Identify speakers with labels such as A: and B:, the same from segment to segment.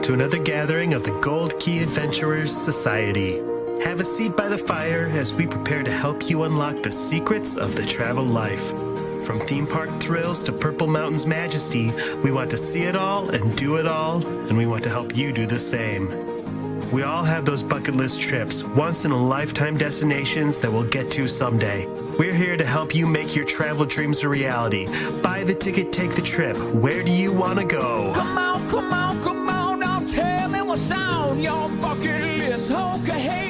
A: to another gathering of the Gold Key Adventurers Society. Have a seat by the fire as we prepare to help you unlock the secrets of the travel life. From theme park thrills to Purple Mountain's majesty, we want to see it all and do it all, and we want to help you do the same. We all have those bucket list trips, once-in-a-lifetime destinations that we'll get to someday. We're here to help you make your travel dreams a reality. Buy the ticket, take the trip. Where do you want to go?
B: Come on, now tell me what's on your bucket list. Okay, hey,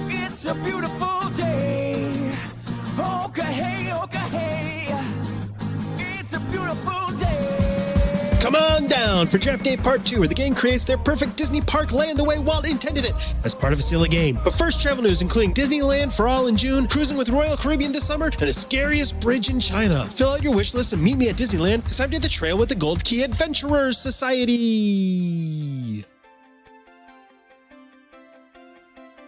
B: it's a beautiful day. Okay, hey, it's a beautiful day.
C: Come on down for Draft Day Part 2, where the gang creates their perfect Disney park land the way Walt intended it, as part of a silly game. But first, travel news, including Disneyland for all in June, cruising with Royal Caribbean this summer, and the scariest bridge in China. Fill out your wish list and meet me at Disneyland, because I'm to the trail with the Gold Key Adventurers Society.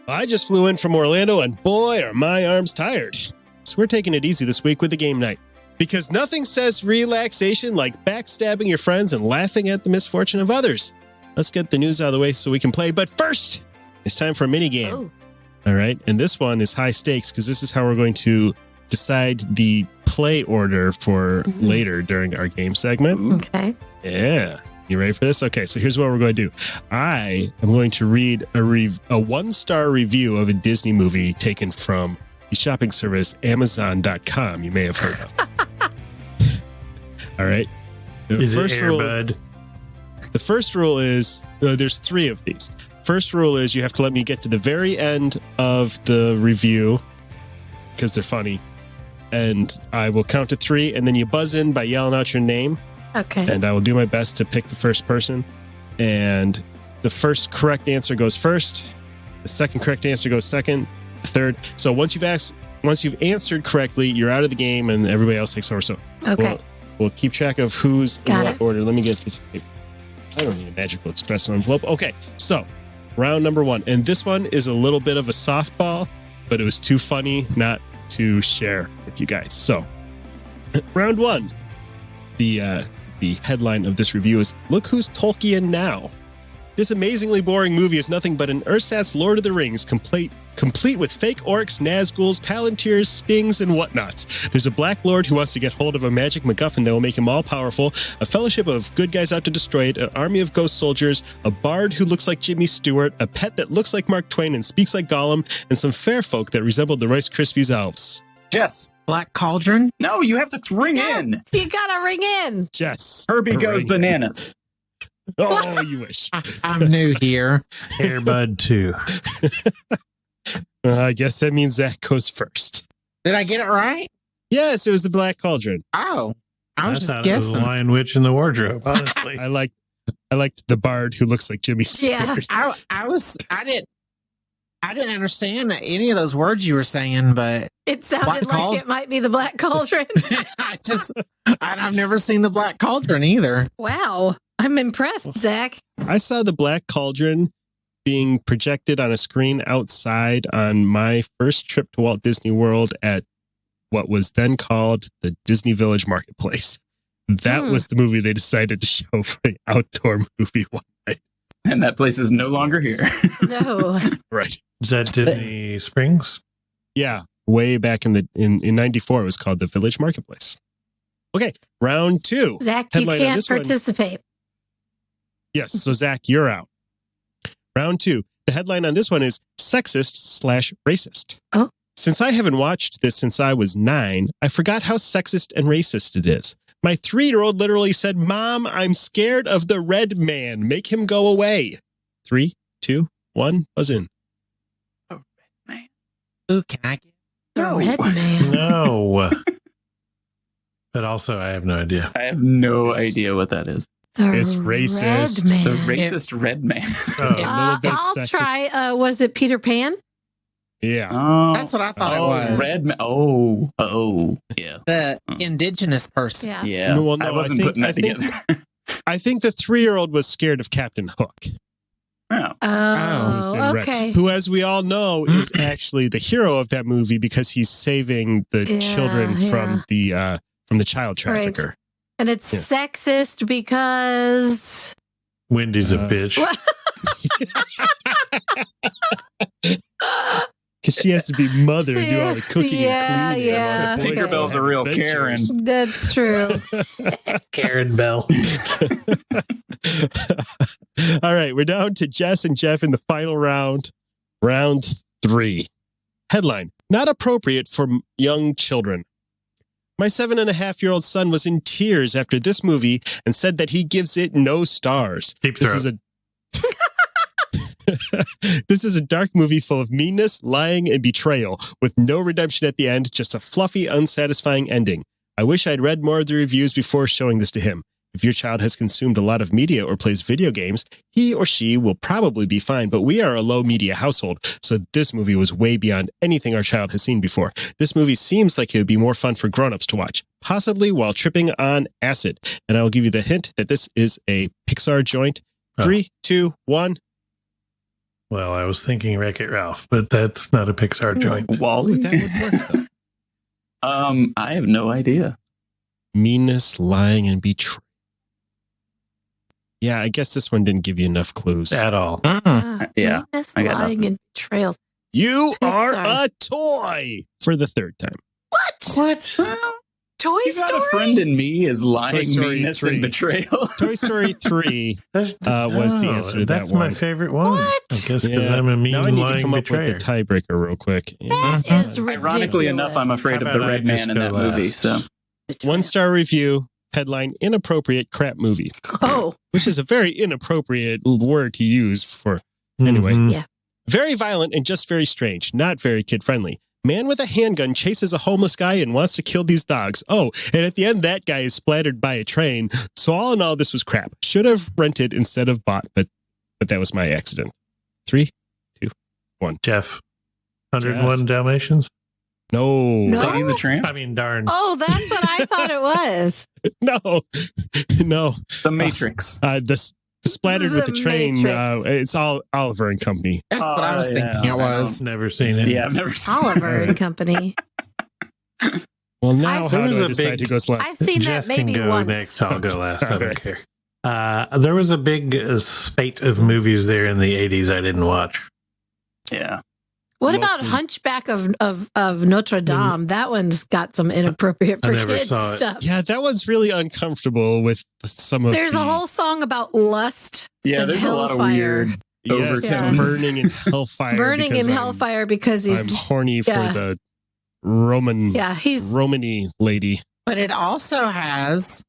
C: I just flew in from Orlando, and boy, are my arms tired. So we're taking it easy this week with the game night. Because nothing says relaxation like backstabbing your friends and laughing at the misfortune of others. Let's get the news out of the way so we can play. But first, it's time for a mini game.
D: Oh.
C: All right. And this one is high stakes because this is how we're going to decide the play order for later during our game segment.
D: Okay.
C: Yeah. You ready for this? Okay. So here's what we're going to do. I am going to read a 1-star review of a Disney movie taken from the shopping service Amazon.com. You may have heard of. All right.
A: Is it Air Bud?
C: The first rule is there's 3 of these. First rule is you have to let me get to the very end of the review because they're funny. And I will count to 3, and then you buzz in by yelling out your name.
D: Okay.
C: And I will do my best to pick the first person. And the first correct answer goes first. The second correct answer goes second. The third. So once you've answered correctly, you're out of the game, and everybody else takes over. So
D: Okay.
C: We'll keep track of who's in
D: Got
C: what
D: it.
C: order. Let me get this. I don't need a magical espresso envelope. Okay, so round number 1. And this one is a little bit of a softball, but it was too funny not to share with you guys. So round 1. The headline of this review is, "Look Who's Tolkien Now." This amazingly boring movie is nothing but an ersatz Lord of the Rings, complete with fake orcs, Nazguls, Palantirs, stings, and whatnots. There's a Black Lord who wants to get hold of a magic MacGuffin that will make him all-powerful, a fellowship of good guys out to destroy it, an army of ghost soldiers, a bard who looks like Jimmy Stewart, a pet that looks like Mark Twain and speaks like Gollum, and some fair folk that resembled the Rice Krispies elves.
E: Jess.
F: Black Cauldron?
E: No, you have to ring in.
D: You gotta ring in.
C: Jess.
E: Herbie Goes Bananas.
C: Oh, you wish.
F: I'm new here.
A: Air Bud 2.
C: I guess that means Zach goes first.
F: Did I get it right?
C: Yes, it was the Black Cauldron.
F: Oh, I was just
A: thought it was
F: guessing.
A: the Lion Witch in the Wardrobe, honestly.
C: I liked the bard who looks like Jimmy Stewart.
D: Yeah.
F: I didn't understand any of those words you were saying, but
D: It sounded like it might be the Black Cauldron.
F: I've never seen the Black Cauldron either.
D: Wow. I'm impressed, Zach.
C: I saw the Black Cauldron being projected on a screen outside on my first trip to Walt Disney World at what was then called the Disney Village Marketplace. That was the movie they decided to show for an outdoor movie one night.
E: And that place is no longer here.
D: No.
C: Right.
A: Is that Disney Springs?
C: Yeah. Way back in 94, it was called the Village Marketplace. Okay. Round 2.
D: Zach, you
C: Headline on
D: can't
C: this one.
D: participate.
C: Yes. So Zach, you're out. Round 2. The headline on this one is sexist/racist.
D: Oh.
C: Since I haven't watched this since I was 9, I forgot how sexist and racist it is. My 3-year-old literally said, "Mom, I'm scared of the red man. Make him go away." 3, 2, 1, buzz in.
E: Oh, red man.
F: Ooh, can I get
E: No.
D: Red man.
A: No. But also, I have no idea.
E: I have no idea what that is.
C: It's racist.
D: Red
E: The
D: man.
E: racist red man.
C: It's a little bit
D: I'll
C: sexist.
D: try. Was it Peter Pan?
C: Yeah.
E: Oh,
F: That's what I thought it was.
E: Red man. Oh, yeah.
F: the indigenous person?
D: Yeah.
E: Yeah.
C: Well, no,
E: I wasn't putting that together.
C: I think the 3-year-old was scared of Captain Hook.
E: Oh.
C: Who's in
D: Oh,
C: red.
D: okay.
C: Who, as we all know, is actually the hero of that movie because he's saving the
D: Yeah,
C: children from the child trafficker.
D: And it's
C: Yeah.
D: sexist because
G: Wendy's a bitch.
C: Because she has to be mother and do all the cooking
D: Yeah,
C: and cleaning.
D: yeah.
E: Tinkerbell's a real Karen.
D: That's true.
F: Karen Bell.
C: All right, we're down to Jess and Jeff in the final round, round 3. Headline: Not appropriate for young children. My 7.5-year-old son was in tears after this movie and said that he gives it no stars. This is a dark movie full of meanness, lying, and betrayal, with no redemption at the end, just a fluffy, unsatisfying ending. I wish I'd read more of the reviews before showing this to him. If your child has consumed a lot of media or plays video games, he or she will probably be fine, but we are a low media household, so this movie was way beyond anything our child has seen before. This movie seems like it would be more fun for grown-ups to watch, possibly while tripping on acid. And I will give you the hint that this is a Pixar joint. 3, 2, 1.
G: Well, I was thinking Wreck-It Ralph, but that's not a Pixar joint.
E: Wally?
C: That would work, though.
E: I have no idea.
C: Meanness, lying, and betrayal. Yeah, I guess this one didn't give you enough clues.
G: At all.
E: Yeah,
D: Meanness,
E: I got
D: lying,
E: nothing.
D: and betrayal.
C: You are
D: Pixar.
C: a toy for the 3rd time.
D: What? Toy
E: You got
D: Story?
E: a friend in me is
C: Toy
E: lying,
C: Story
E: meanness,
C: 3.
E: and betrayal.
C: Toy Story 3 was the answer to that
G: That's
C: one.
G: my favorite one.
D: What?
G: I guess because I'm a mean,
C: now I need to
G: lying
C: come
G: betrayer.
C: up with a tiebreaker real quick.
D: That is ridiculous.
E: Ironically enough, I'm afraid of
G: How
E: the
G: about I
E: red man
G: just
E: in that
G: go
E: movie.
G: last?
E: So
C: 1-star review, headline: Inappropriate crap movie,
D: Oh,
C: which is a very inappropriate word to use for. Anyway.
G: Mhm.
D: Yeah.
C: Very violent and just very strange, not very kid-friendly. Man with a handgun chases a homeless guy and wants to kill these dogs. Oh, and at the end, that guy is splattered by a train. So all in all, this was crap. Should have rented instead of bought, but that was my accident. 3, 2, 1.
G: Jeff. 101 Dalmatians?
C: No.
D: No?
E: Lady and the Tramp,
G: I mean, darn.
D: oh, that's what I thought it was.
C: No.
E: The Matrix.
C: The splattered with the
D: The
C: train,
D: Matrix.
C: it's all Oliver and Company.
F: That's what I was
E: yeah.
F: thinking it was.
G: Never seen it.
E: Yeah, I've never seen
D: Oliver and Company.
C: Well, now
D: I've-
C: how
G: There was
C: do I
G: a
C: decide
G: big-
C: who goes last?
D: I've seen
G: Jess
D: that maybe
G: can go
D: once.
G: next. I'll go last. I
C: All
G: don't
C: right.
G: care. There was a big spate of movies there in the 80s I didn't watch.
E: Yeah.
D: What about
C: Mostly-
D: Hunchback of Notre Dame? That one's got some inappropriate
G: I
D: for
G: never
D: kids
G: saw it.
D: stuff.
C: Yeah, that was really uncomfortable with some of
D: There's
C: the,
D: a whole song about lust.
E: Yeah,
D: and
E: there's a lot of
D: hellfire.
E: weird
C: yes,
E: overtones.
C: burning in hellfire.
D: Burning
C: because
D: in
C: I'm-
D: hellfire because
C: I'm
D: he's
C: horny
D: yeah.
C: for the Roman
D: he's
C: Romany lady.
F: But it also has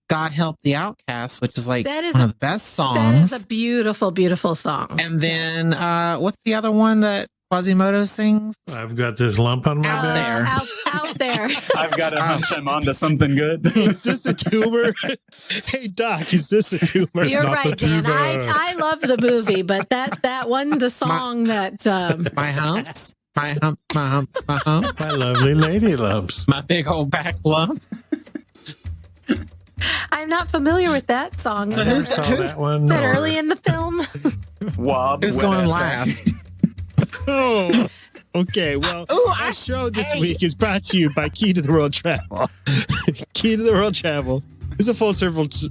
F: God Help the Outcast, which is like
D: That is
F: one
D: a-
F: of the best
D: that
F: songs.
D: is a beautiful, beautiful song.
F: And then what's the other one that Quasimodo sings?
G: I've got this lump on my
F: Out
G: back.
F: there.
D: out there.
E: I've got a hunch I'm onto something good.
C: Is this a tumor? Hey, Doc, is this a tumor?
D: You're
G: not
D: right,
G: the
D: Dan.
G: tuba.
D: I love the movie, but that one, the song that
F: My humps, my humps, my humps, my humps.
G: My lovely lady lumps.
F: My big old back lump.
D: I'm not familiar with that song.
F: So
G: I
F: who's
G: never saw
F: who's-
G: that one.
D: that
G: or-
D: early in the film?
E: Wob.
F: Who's
E: wet
F: going
E: ass
F: last?
C: Oh, okay. Well,
F: Ooh,
C: our show this
F: hey.
C: week is brought to you by Key to the World Travel. Key to the World Travel is a full service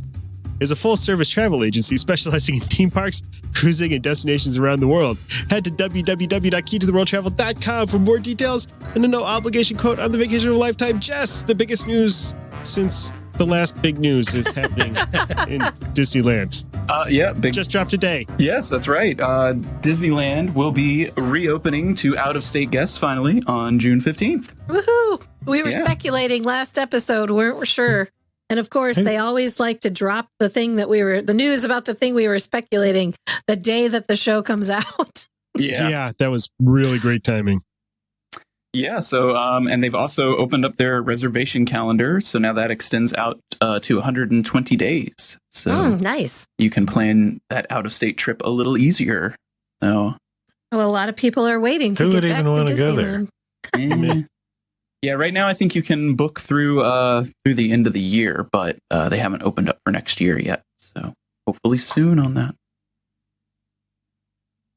C: travel agency specializing in theme parks, cruising, and destinations around the world. Head to www.keytotheworldtravel.com for more details and a no obligation quote on the vacation of a lifetime. Jess, the biggest news since the last big news is happening in Disneyland.
E: Yeah, big.
C: Just dropped today.
E: Yes, that's right. Disneyland will be reopening to out-of-state guests finally on June 15th.
D: Woohoo! We were
E: Yeah.
D: speculating last episode, weren't we sure? And of course, they always like to drop the news about the thing we were speculating the day that the show comes out.
C: Yeah, that was really great timing.
E: Yeah, so and they've also opened up their reservation calendar, so now that extends out to 120 days. So
D: Nice.
E: you can plan that out-of-state trip a little easier. So
D: Well, a lot of people are waiting to
G: Who
D: get
G: would
D: back
G: even
D: to
G: wanna go there?
D: Disneyland.
E: yeah, right now I think you can book through the end of the year, but they haven't opened up for next year yet. So hopefully soon on that.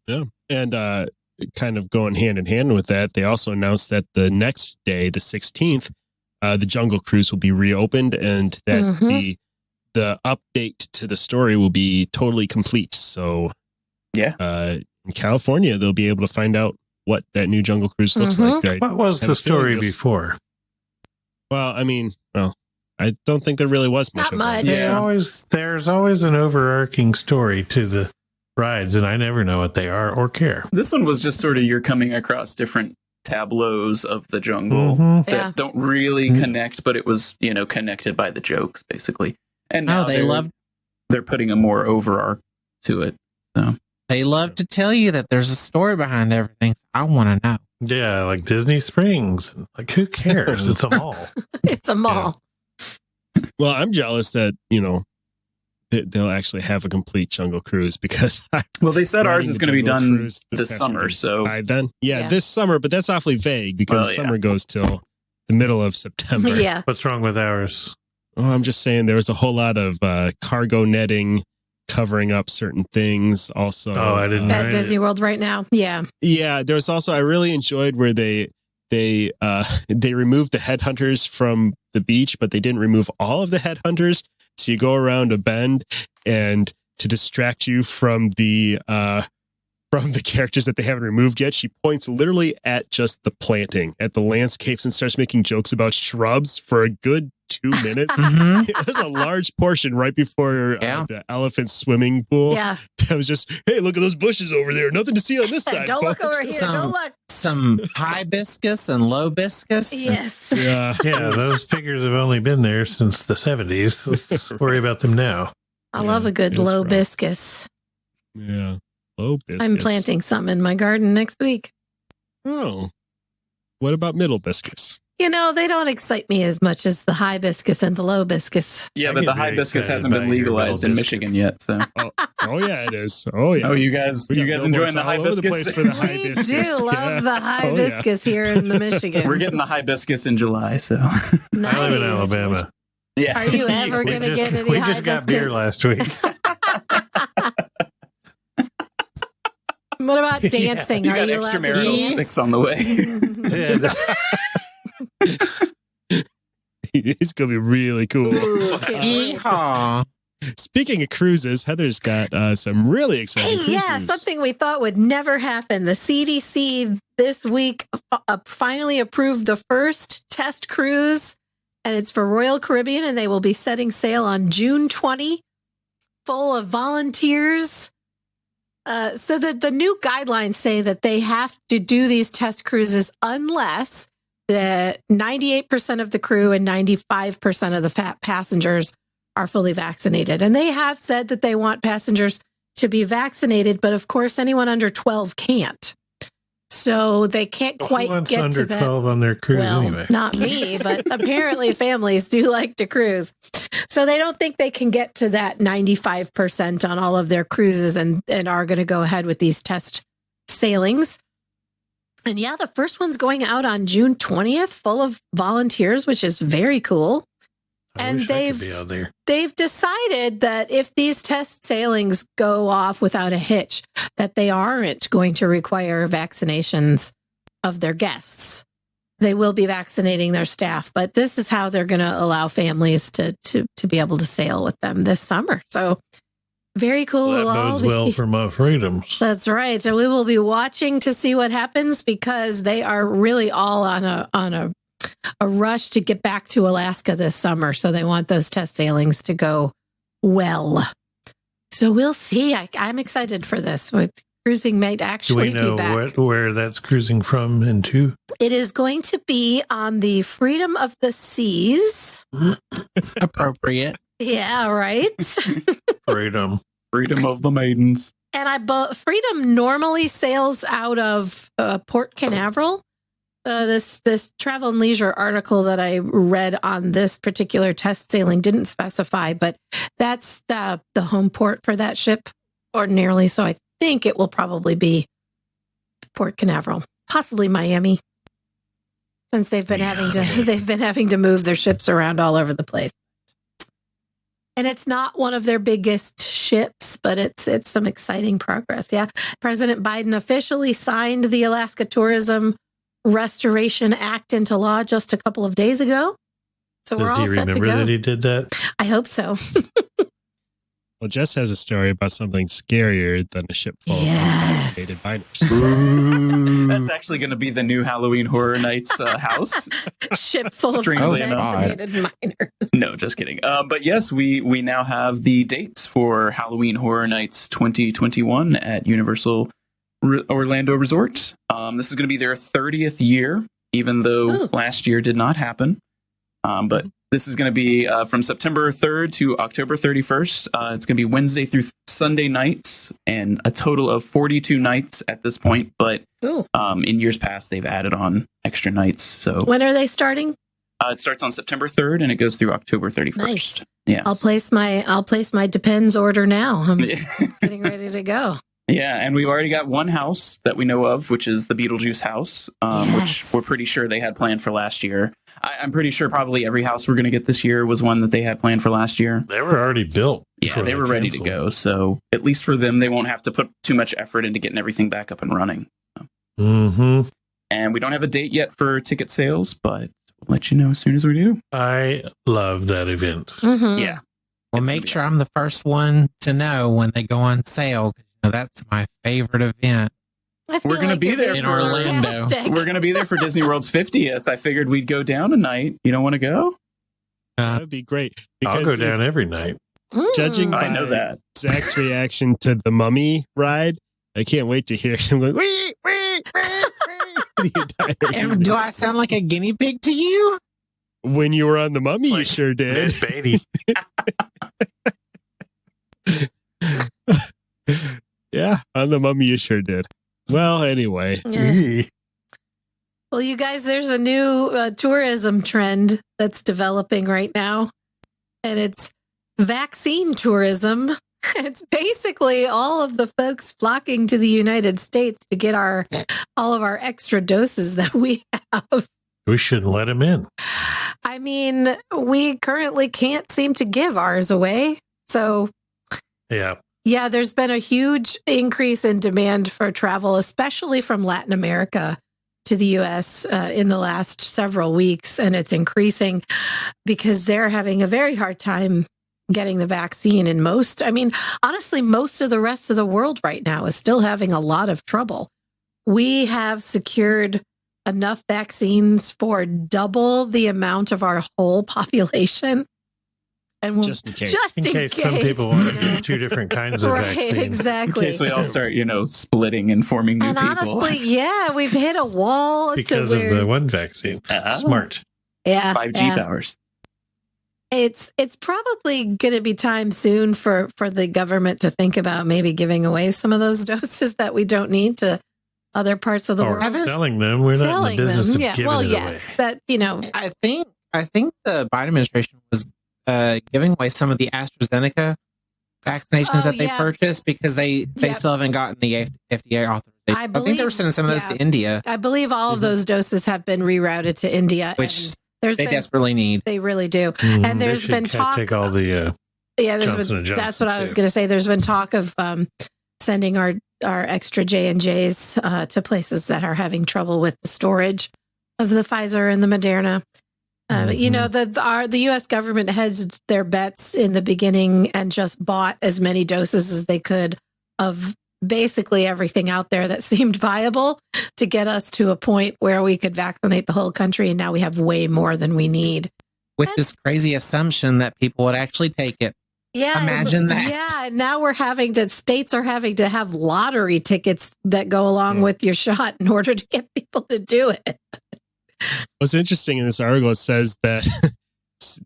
C: Yeah. And kind of going hand in hand with that, they also announced that the next day, the 16th, the Jungle Cruise will be reopened and that
D: Mhm.
C: the the update to the story will be totally complete. So
E: Yeah.
C: In California, they'll be able to find out what that new Jungle Cruise looks like. I
G: What was
C: have
G: the
C: a feeling
G: story
C: this-
G: before?
C: Well, I mean, I don't think there really was much
D: Not
C: of
D: much.
C: that.
E: Yeah.
G: There's always an overarching story to the rides, and I never know what they are or care.
E: This one was just sort of you're coming across different tableaus of the jungle
G: Mhm.
E: that
D: Yeah.
E: don't really connect, but it was, connected by the jokes, basically. And now they're putting a more overarch to it. So
F: They love to tell you that there's a story behind everything. So I want to know.
G: Yeah, like Disney Springs. Like, who cares? It's a mall.
D: It's a mall.
C: Well, I'm jealous that, they'll actually have a complete Jungle Cruise because
E: well, they said ours
C: riding
E: is
C: the
E: going to be
C: Jungle
E: done
C: Cruise
E: this
C: past
E: summer.
C: weekend.
E: So
C: By then,
D: Yeah.
C: this summer, but that's awfully vague because
E: Well, yeah.
C: summer goes till the middle of September.
D: Yeah.
G: What's wrong with ours?
C: Oh, I'm just saying there was a whole lot of cargo netting covering up certain things. Also,
G: Oh, I didn't know.
D: At Disney World right now. Yeah.
C: Yeah, there was also I really enjoyed where they removed the headhunters from the beach, but they didn't remove all of the headhunters. So you go around a bend, and to distract you from the characters that they haven't removed yet, she points literally at just the planting, at the landscapes, and starts making jokes about shrubs for a good 2 minutes.
F: Mhm.
C: It was a large portion right before
F: Yeah.
C: the elephant swimming pool.
D: Yeah.
C: That was just, hey, look at those bushes over there. Nothing to see on this side.
D: Don't look
C: folks."
D: over here.
F: Some-
D: Don't look.
F: Some hibiscus and lobiscus.
D: Yes.
C: Yeah.
G: Yeah, those figures have only been there since the 70s. Let's worry about them now.
D: I love a good
C: it was
D: low
C: rough.
D: biscus.
C: Yeah. Oh,
D: I'm planting some in my garden next week.
C: Oh. What about middle biscuits?
D: They don't excite me as much as the hibiscus and the low biscus.
E: yeah,
C: I
E: but
C: get
E: the
C: very
E: hibiscus
C: excited
E: hasn't been
C: about your
E: legalized
C: little
E: in
C: biscuit.
E: Michigan yet. So
C: Oh yeah, it is. Oh yeah.
E: oh, you guys
C: We got
E: enjoying
C: billboards
E: the
C: all over the place
E: hibiscus?
C: for the
D: We
C: hibiscus.
D: do love
C: Yeah.
D: the
C: Oh, yeah.
D: hibiscus here in the Michigan.
E: We're getting the hibiscus in July. So
D: nice.
G: I live in Alabama.
E: yeah,
D: Are you ever
G: We
D: going to get any
G: we just got beer
D: hibiscus?
G: last week.
D: What about dancing?
E: You
D: Are
E: got
D: you
E: extra
D: allowed to
E: marital
D: dance?
E: sticks on the way.
G: Yeah,
C: It's gonna be really cool.
D: Ooh, can't wait.
F: Yeehaw.
C: Speaking of cruises, Heather's got some really exciting
D: Hey,
C: cruise
D: yeah,
C: news.
D: something we thought would never happen. The CDC this week finally approved the first test cruise, and it's for Royal Caribbean, and they will be setting sail on June 20, full of volunteers. So the new guidelines say that they have to do these test cruises unless the 98% of the crew and 95% of the passengers are fully vaccinated. And they have said that they want passengers to be vaccinated, but of course, anyone under 12 can't. So they can't
G: Who
D: quite
G: wants
D: get
G: under
D: to that.
G: 12 on their cruise
D: Well,
G: anyway?
D: not me, but apparently families do like to cruise. So they don't think they can get to that 95% on all of their cruises and are going to go ahead with these test sailings. And yeah, the first one's going out on June 20th, full of volunteers, which is very cool.
G: I
D: and
G: wish I could be out there.
D: They've decided that if these test sailings go off without a hitch, that they aren't going to require vaccinations of their guests. They will be vaccinating their staff, but this is how they're going to allow families to be able to sail with them this summer. So very cool.
G: Well, that
D: We'll all
G: bodes
D: be-
G: well for my freedoms.
D: That's right. So we will be watching to see what happens because they are really all on a rush to get back to Alaska this summer. So they want those test sailings to go well. So we'll see. I'm excited for this. Cruising might
G: Do
D: actually
G: we know
D: be back.
G: where that's cruising from and to?
D: It is going to be on the Freedom of the Seas.
F: Appropriate.
D: Yeah, right.
G: Freedom.
E: Freedom of the maidens.
D: And Freedom normally sails out of Port Canaveral. This travel and leisure article that I read on this particular test sailing didn't specify, but that's the home port for that ship ordinarily. So I think it will probably be Port Canaveral, possibly Miami, since they've been having to move their ships around all over the place. And it's not one of their biggest ships, but it's some exciting progress. Yeah. President Biden officially signed the Alaska Tourism Restoration Act into law just a couple of days ago. So
G: Does
D: we're all
G: he
D: set to
G: remember
D: go.
G: that he did that?
D: I hope so.
C: Well, Jess has a story about something scarier than a ship full of
D: Yes.
C: unvaccinated minors.
E: That's actually going to be the new Halloween Horror Nights house.
D: Ship full of
E: Strangely enough.
D: unvaccinated minors.
E: No, just kidding. But yes, we now have the dates for Halloween Horror Nights 2021 at Universal Orlando Resort. This is going to be their 30th year, even though
D: Ooh.
E: last year did not happen. But this is going to be from September 3rd to October 31st. It's going to be Wednesday through Sunday nights, and a total of 42 nights at this point. But
D: Ooh.
E: in years past, they've added on extra nights. So
D: When are they starting?
E: it starts on September 3rd and it goes through October 31st.
D: Nice.
E: Yes.
D: I'll place my Depends order now. I'm getting ready to go.
E: Yeah, and we've already got one house that we know of, which is the Beetlejuice house, which
D: Yes.
E: we're pretty sure they had planned for last year. I'm pretty sure probably every house we're going to get this year was one that they had planned for last year.
G: They were already built.
E: Yeah,
G: before
E: they were ready to
G: canceled.
E: go. So at least for them, they won't have to put too much effort into getting everything back up and running.
G: Mm-hmm.
E: And we don't have a date yet for ticket sales, but we'll let you know as soon as we do.
G: I love that event.
D: Mhm.
E: Yeah.
F: Well,
E: It's
F: make
E: gonna be
F: sure I'm the first one to know when they go on sale. 'Cause, that's my favorite event.
D: I feel
E: We're gonna
D: like
E: be
D: you're
E: there
D: being
F: in Orlando.
D: sarcastic.
E: We're going to be there for Disney World's 50th. I figured we'd go down a night. You don't want to go?
C: That would be great.
G: I'll go down every night.
C: Judging
D: Mm.
E: I know
C: by
E: that.
C: Zach's reaction to the Mummy ride, I can't wait to hear him going, wee, wee, wee, wee, the entire
F: And do I sound like a guinea pig to you?
C: When you were on the Mummy, you
G: Like
C: sure did.
G: Ned Beatty.
C: Yeah, on the Mummy, you sure did. Well, anyway,
D: Yeah. Well, you guys, there's a new tourism trend that's developing right now, and it's vaccine tourism. It's basically all of the folks flocking to the United States to get all of our extra doses that we have.
G: We shouldn't let him in.
D: I mean, we currently can't seem to give ours away. So,
G: Yeah.
D: yeah, there's been a huge increase in demand for travel, especially from Latin America to the U.S. In the last several weeks. And it's increasing because they're having a very hard time getting the vaccine. And honestly, most of the rest of the world right now is still having a lot of trouble. We have secured enough vaccines for double the amount of our whole population. And
C: just in case.
D: just
G: In case some people want to do two different kinds of
D: right,
G: vaccines.
E: In
D: exactly.
E: case we all start, splitting and forming new
D: And
E: people.
D: honestly, yeah, we've hit a wall
G: Because
D: to
G: of
D: where,
G: the one vaccine.
E: Ah.
G: Smart.
D: yeah,
E: 5G
D: yeah.
E: powers.
D: It's probably going to be time soon for the government to think about maybe giving away some of those doses that we don't need to other parts of the
G: Or
D: world.
G: selling them. We're not
D: Selling
G: in the business
D: them,
G: of
D: yeah.
G: giving
D: Well,
G: it
D: yes,
G: away.
D: that
F: I think the Biden administration was giving away some of the AstraZeneca vaccinations
D: Oh,
F: that they
D: yeah.
F: purchased because they
D: Yep.
F: still haven't gotten the FDA authorization. I think they were
D: believe-
F: sending some of those
D: yeah.
F: to India,
D: I believe all of those doses have been rerouted to India,
F: which
D: and there's
F: they
D: been,
F: desperately need.
D: they really do.
G: Mm,
D: And
G: they
D: there's
G: should
D: been
G: kinda
D: talk.
G: Take all the
D: Yeah,
G: Johnson and
D: that's
G: Johnson,
D: what I was
G: too.
D: going to say. There's been talk of sending our extra J&Js to places that are having trouble with the storage of the Pfizer and the Moderna. The U.S. government hedged their bets in the beginning and just bought as many doses as they could of basically everything out there that seemed viable to get us to a point where we could vaccinate the whole country. And now we have way more than we need.
F: With this crazy assumption that people would actually take it.
D: Yeah.
F: Imagine that.
D: Yeah. And now states are having to have lottery tickets that go along with your shot in order to get people to do it.
C: What's interesting in this article, it says that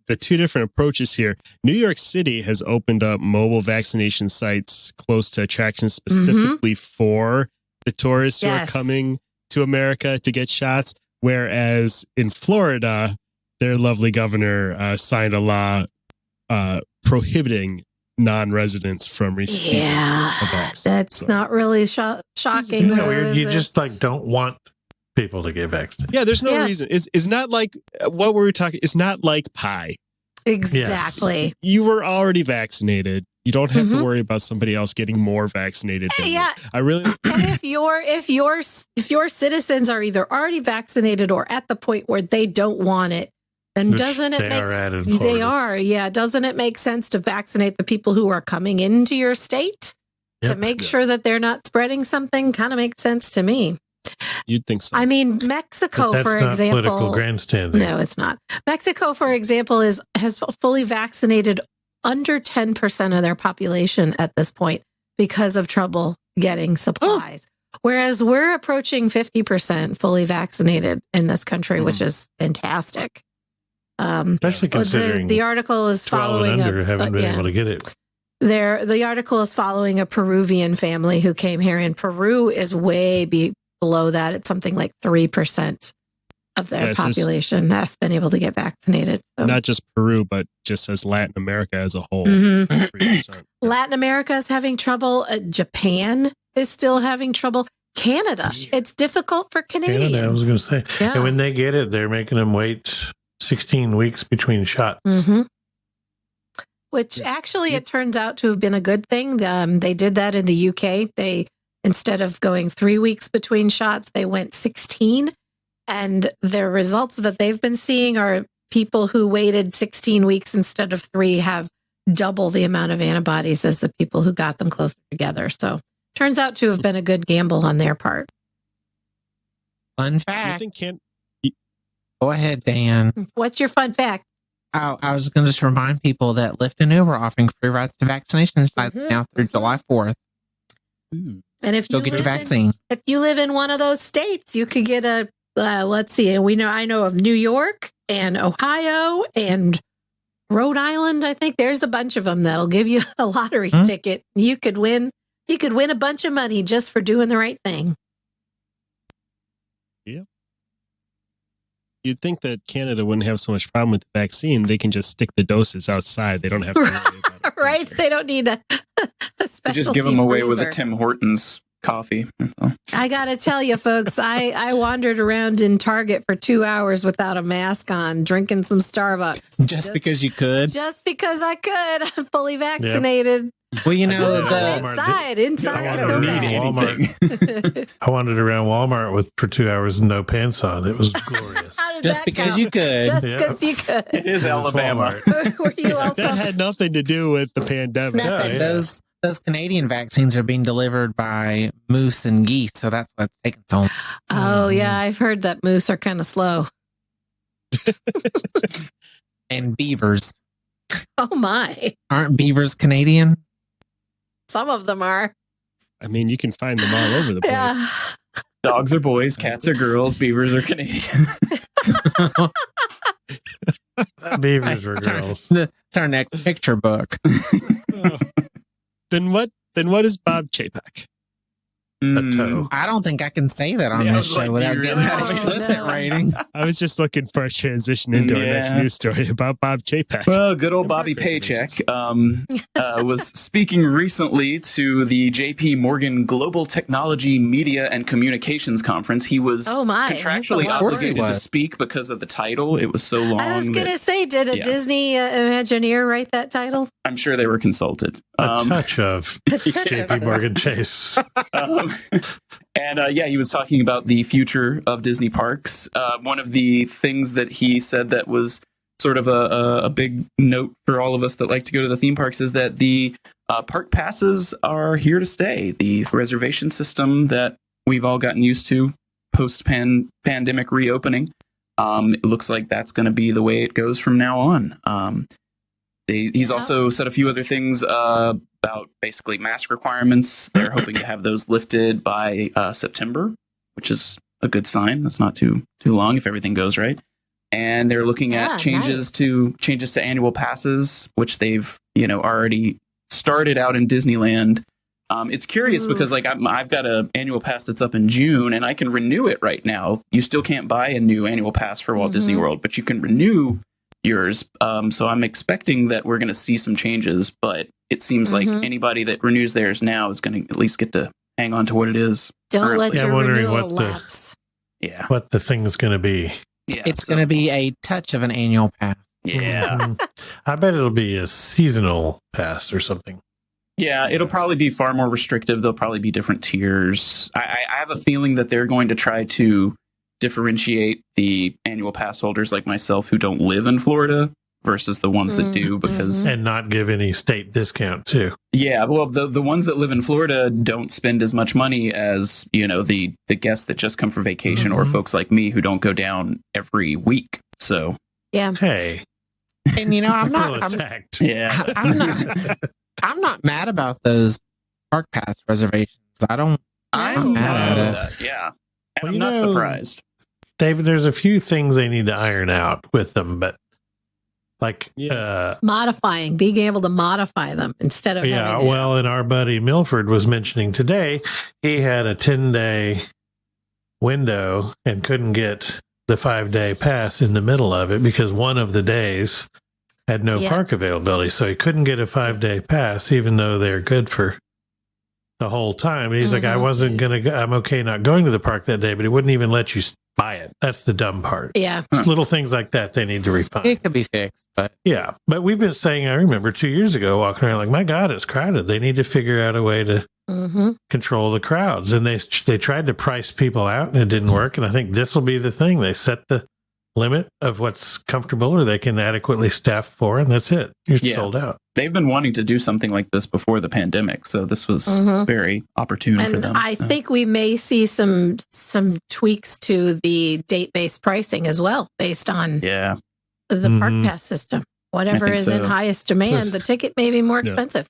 C: the two different approaches here. New York City has opened up mobile vaccination sites close to attractions specifically for the tourists who are
D: Yes.
C: coming to America to get shots. Whereas in Florida, their lovely governor signed a law prohibiting non-residents from receiving
D: Yeah.
C: a vaccine.
D: That's not really shocking.
G: you know,
D: though,
G: you
D: is
G: just
D: it?
G: don't want people to get vaccinated.
C: Yeah, there's no
D: Yeah.
C: reason. It's not like what were we talking? It's not like pie.
D: Exactly.
C: You were already vaccinated. You don't have
D: Mhm.
C: to worry about somebody else getting more vaccinated than
D: Yeah.
C: you. I really
D: And if your citizens are either already vaccinated or at the point where they don't want it, then
G: Which
D: doesn't it
G: they
D: make
G: are at in
D: they
G: Florida.
D: are, yeah. Doesn't it make sense to vaccinate the people who are coming into your state to
G: Yep.
D: make sure that they're not spreading something? Kind of makes sense to me.
C: You'd think so.
D: I mean, Mexico,
G: But that's
D: for
G: not
D: example,
G: political grandstanding.
D: no, it's not. Mexico, for example, has fully vaccinated under 10% of their population at this point because of trouble getting supplies. Whereas we're approaching 50% fully vaccinated in this country, which is fantastic.
G: Especially considering
D: the article is
G: 12
D: following
G: and under haven't been
D: yeah.
G: able to get it.
D: The article is following a Peruvian family who came here, and Peru is way below that. It's something like 3% of their population that's been able to get vaccinated. So.
C: Not just Peru, but just as Latin America as a whole.
D: Mhm.
C: 3%.
D: Latin America is having trouble. Japan is still having trouble. Canada, it's difficult for Canadians.
G: Canada, I was going to say.
D: Yeah.
G: And when they get it, they're making them wait 16 weeks between shots.
D: Mhm. Which actually it turns out to have been a good thing. They did that in the UK. They, instead of going 3 weeks between shots, they went 16. And the results that they've been seeing are people who waited 16 weeks instead of 3 have double the amount of antibodies as the people who got them closer together. So turns out to have been a good gamble on their part.
F: Fun
C: You
F: fact.
C: think
F: Go ahead, Dan.
D: What's your fun fact?
F: I was going to just remind people that Lyft and Uber are offering free rides to vaccination sites now through July 4th.
C: Ooh.
D: And if
F: Go
D: you
F: get your
D: live in-
F: vaccine.
D: if you live in one of those states, you could get a, let's see, I know of New York and Ohio and Rhode Island. I think there's a bunch of them that'll give you a lottery ticket. You could win a bunch of money just for doing the right thing.
C: You'd think that Canada wouldn't have so much problem with the vaccine. They can just stick the doses outside. They don't have to worry about it.
D: Right? They don't need a special.
E: Just give them away with a Tim Hortons coffee.
D: I got to tell you, folks, I wandered around in Target for 2 hours without a mask on, drinking some Starbucks.
F: Just because you could.
D: Just because I could. I'm fully vaccinated.
F: Well, you know,
G: Walmart
D: Inside.
G: I
D: no
G: wandered around
D: mask.
G: Walmart. I wandered around Walmart for 2 hours with no pants on. It was glorious.
D: How did
F: just
D: that
F: because
D: go?
F: you could.
D: Just
G: Yeah.
D: because you could.
E: It is Alabama.
D: Were you also?
C: That had nothing to do with the pandemic.
D: Nothing.
G: Yeah.
F: Those Canadian vaccines are being delivered by moose and geese, so that's what's taking so long.
D: Oh yeah, I've heard that moose are kind of slow.
F: And beavers.
D: Oh my,
F: Aren't beavers Canadian?
D: some of them are.
C: I mean, you can find them all over the place.
D: Yeah.
E: Dogs are boys, cats are girls, beavers are Canadian.
G: Beavers were girls.
F: It's our next picture book.
C: Oh. Then what is Bob Chapek?
G: A toe.
F: I don't think I can say that on
E: Yeah,
F: this show
E: like,
F: without
E: do you
F: getting that
E: really?
F: explicit
D: No.
F: rating.
C: I was just looking for a transition into our next
E: Yeah.
C: news story about Bob Chapek.
E: Well, good old
C: And
E: Bobby
C: work
E: Paycheck
C: reservations.
E: was speaking recently to the J.P. Morgan Global Technology Media and Communications Conference. He was
D: Oh my, that's a
E: contractually
D: lot.
F: Of course he
E: obligated to
F: was.
E: speak because of the title. It was so long.
D: I was
E: that
D: gonna say, did a
E: yeah.
D: Disney Imagineer write that title?
E: I'm sure they were consulted.
G: A touch of JP Morgan Chase.
E: And he was talking about the future of Disney parks. One of the things that he said that was sort of a big note for all of us that like to go to the theme parks is that the park passes are here to stay. The reservation system that we've all gotten used to post-pandemic reopening, it looks like that's going to be the way it goes from now on. He's also said a few other things about basically mask requirements. They're hoping to have those lifted by September, which is a good sign. That's not too long if everything goes right. And they're looking at changes to annual passes, which they've already started out in Disneyland. It's curious because I've got an annual pass that's up in June, and I can renew it right now. You still can't buy a new annual pass for Walt Disney World, but you can renew yours. So I'm expecting that we're going to see some changes, but it seems like anybody that renews theirs now is going to at least get to hang on to what it is.
D: Don't let
G: Yeah, I'm
D: your
G: wondering
D: renewal
G: what the-
D: lapse.
E: Yeah.
G: What the thing's going to be.
E: Yeah.
F: It's going to be a touch of an annual pass.
E: Yeah.
G: I bet it'll be a seasonal pass or something.
E: Yeah, it'll probably be far more restrictive. There'll probably be different tiers. I have a feeling that they're going to try to differentiate the annual pass holders like myself who don't live in Florida versus the ones that do, because
G: And not give any state discount too.
E: yeah, well, the ones that live in Florida don't spend as much money as, the guests that just come for vacation or folks like me who don't go down every week. So
D: Yeah.
G: Hey,
F: And I'm
G: I feel
F: not.
G: attacked.
E: yeah,
F: I'm not mad about those park pass reservations. I'm
E: I'm
F: mad at
E: fine
F: it.
E: with that. Yeah, and
G: Well,
E: I'm not surprised.
G: David, there's a few things they need to iron out with them, but
D: Modifying, being able to modify them instead of having to-
G: well, and our buddy Milford was mentioning today, he had a 10-day window and couldn't get the 5-day pass in the middle of it because one of the days had no
D: Yeah.
G: park availability. So he couldn't get a 5-day pass, even though they're good for the whole time. And he's like, I wasn't going to go. I'm okay not going to the park that day, but he wouldn't even let you buy it. That's the dumb part.
D: Yeah.
G: Little things like that they need to refine.
F: It could be fixed, but
G: Yeah, but we've been saying, I remember 2 years ago walking around like, my God, it's crowded. They need to figure out a way to control the crowds. And they tried to price people out and it didn't work. And I think this will be the thing. They set the limit of what's comfortable or they can adequately staff for, and that's it. You're sold out.
E: They've been wanting to do something like this before the pandemic, so this was very opportune for
D: And
E: them.
D: I think we may see some tweaks to the date-based pricing as well, based on
E: yeah,
D: the park pass system. Whatever
E: think
D: is in
E: so.
D: highest demand, the ticket may be more
C: Yeah.
D: expensive.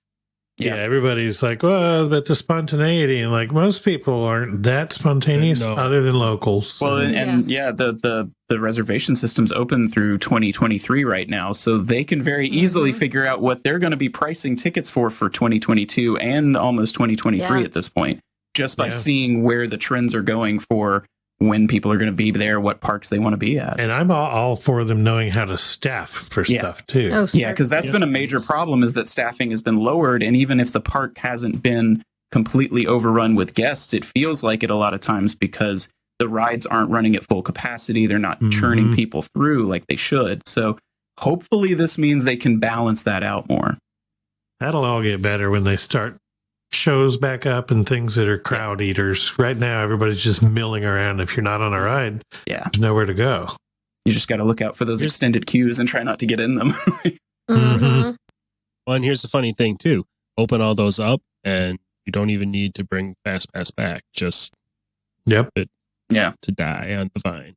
G: Yeah, everybody's like, well, but the spontaneity, and like most people aren't that spontaneous
C: No.
G: other than locals.
E: well, and the reservation system's open through 2023 right now, so they can very easily figure out what they're going to be pricing tickets for 2022 and almost 2023
D: Yeah.
E: at this point, just by
G: Yeah.
E: seeing where the trends are going for when people are going to be there, what parks they want to be at.
G: And I'm all for them knowing how to staff for
E: Yeah.
G: stuff too.
D: Oh,
E: Yeah, because that's
C: Yes,
E: been a major
C: please.
E: problem is that staffing has been lowered. And even if the park hasn't been completely overrun with guests, it feels like it a lot of times because the rides aren't running at full capacity. They're not churning people through like they should. So hopefully this means they can balance that out more.
G: That'll all get better when they start shows back up and things that are crowd eaters. Right now, everybody's just milling around. If you're not on a ride,
E: Yeah.
G: there's nowhere to go.
E: You just got to look out for those extended queues and try not to get in them.
D: Mhm.
C: Well, and here's the funny thing too: open all those up, and you don't even need to bring Fast Pass back. Just
G: Yep.
C: to die on the vine.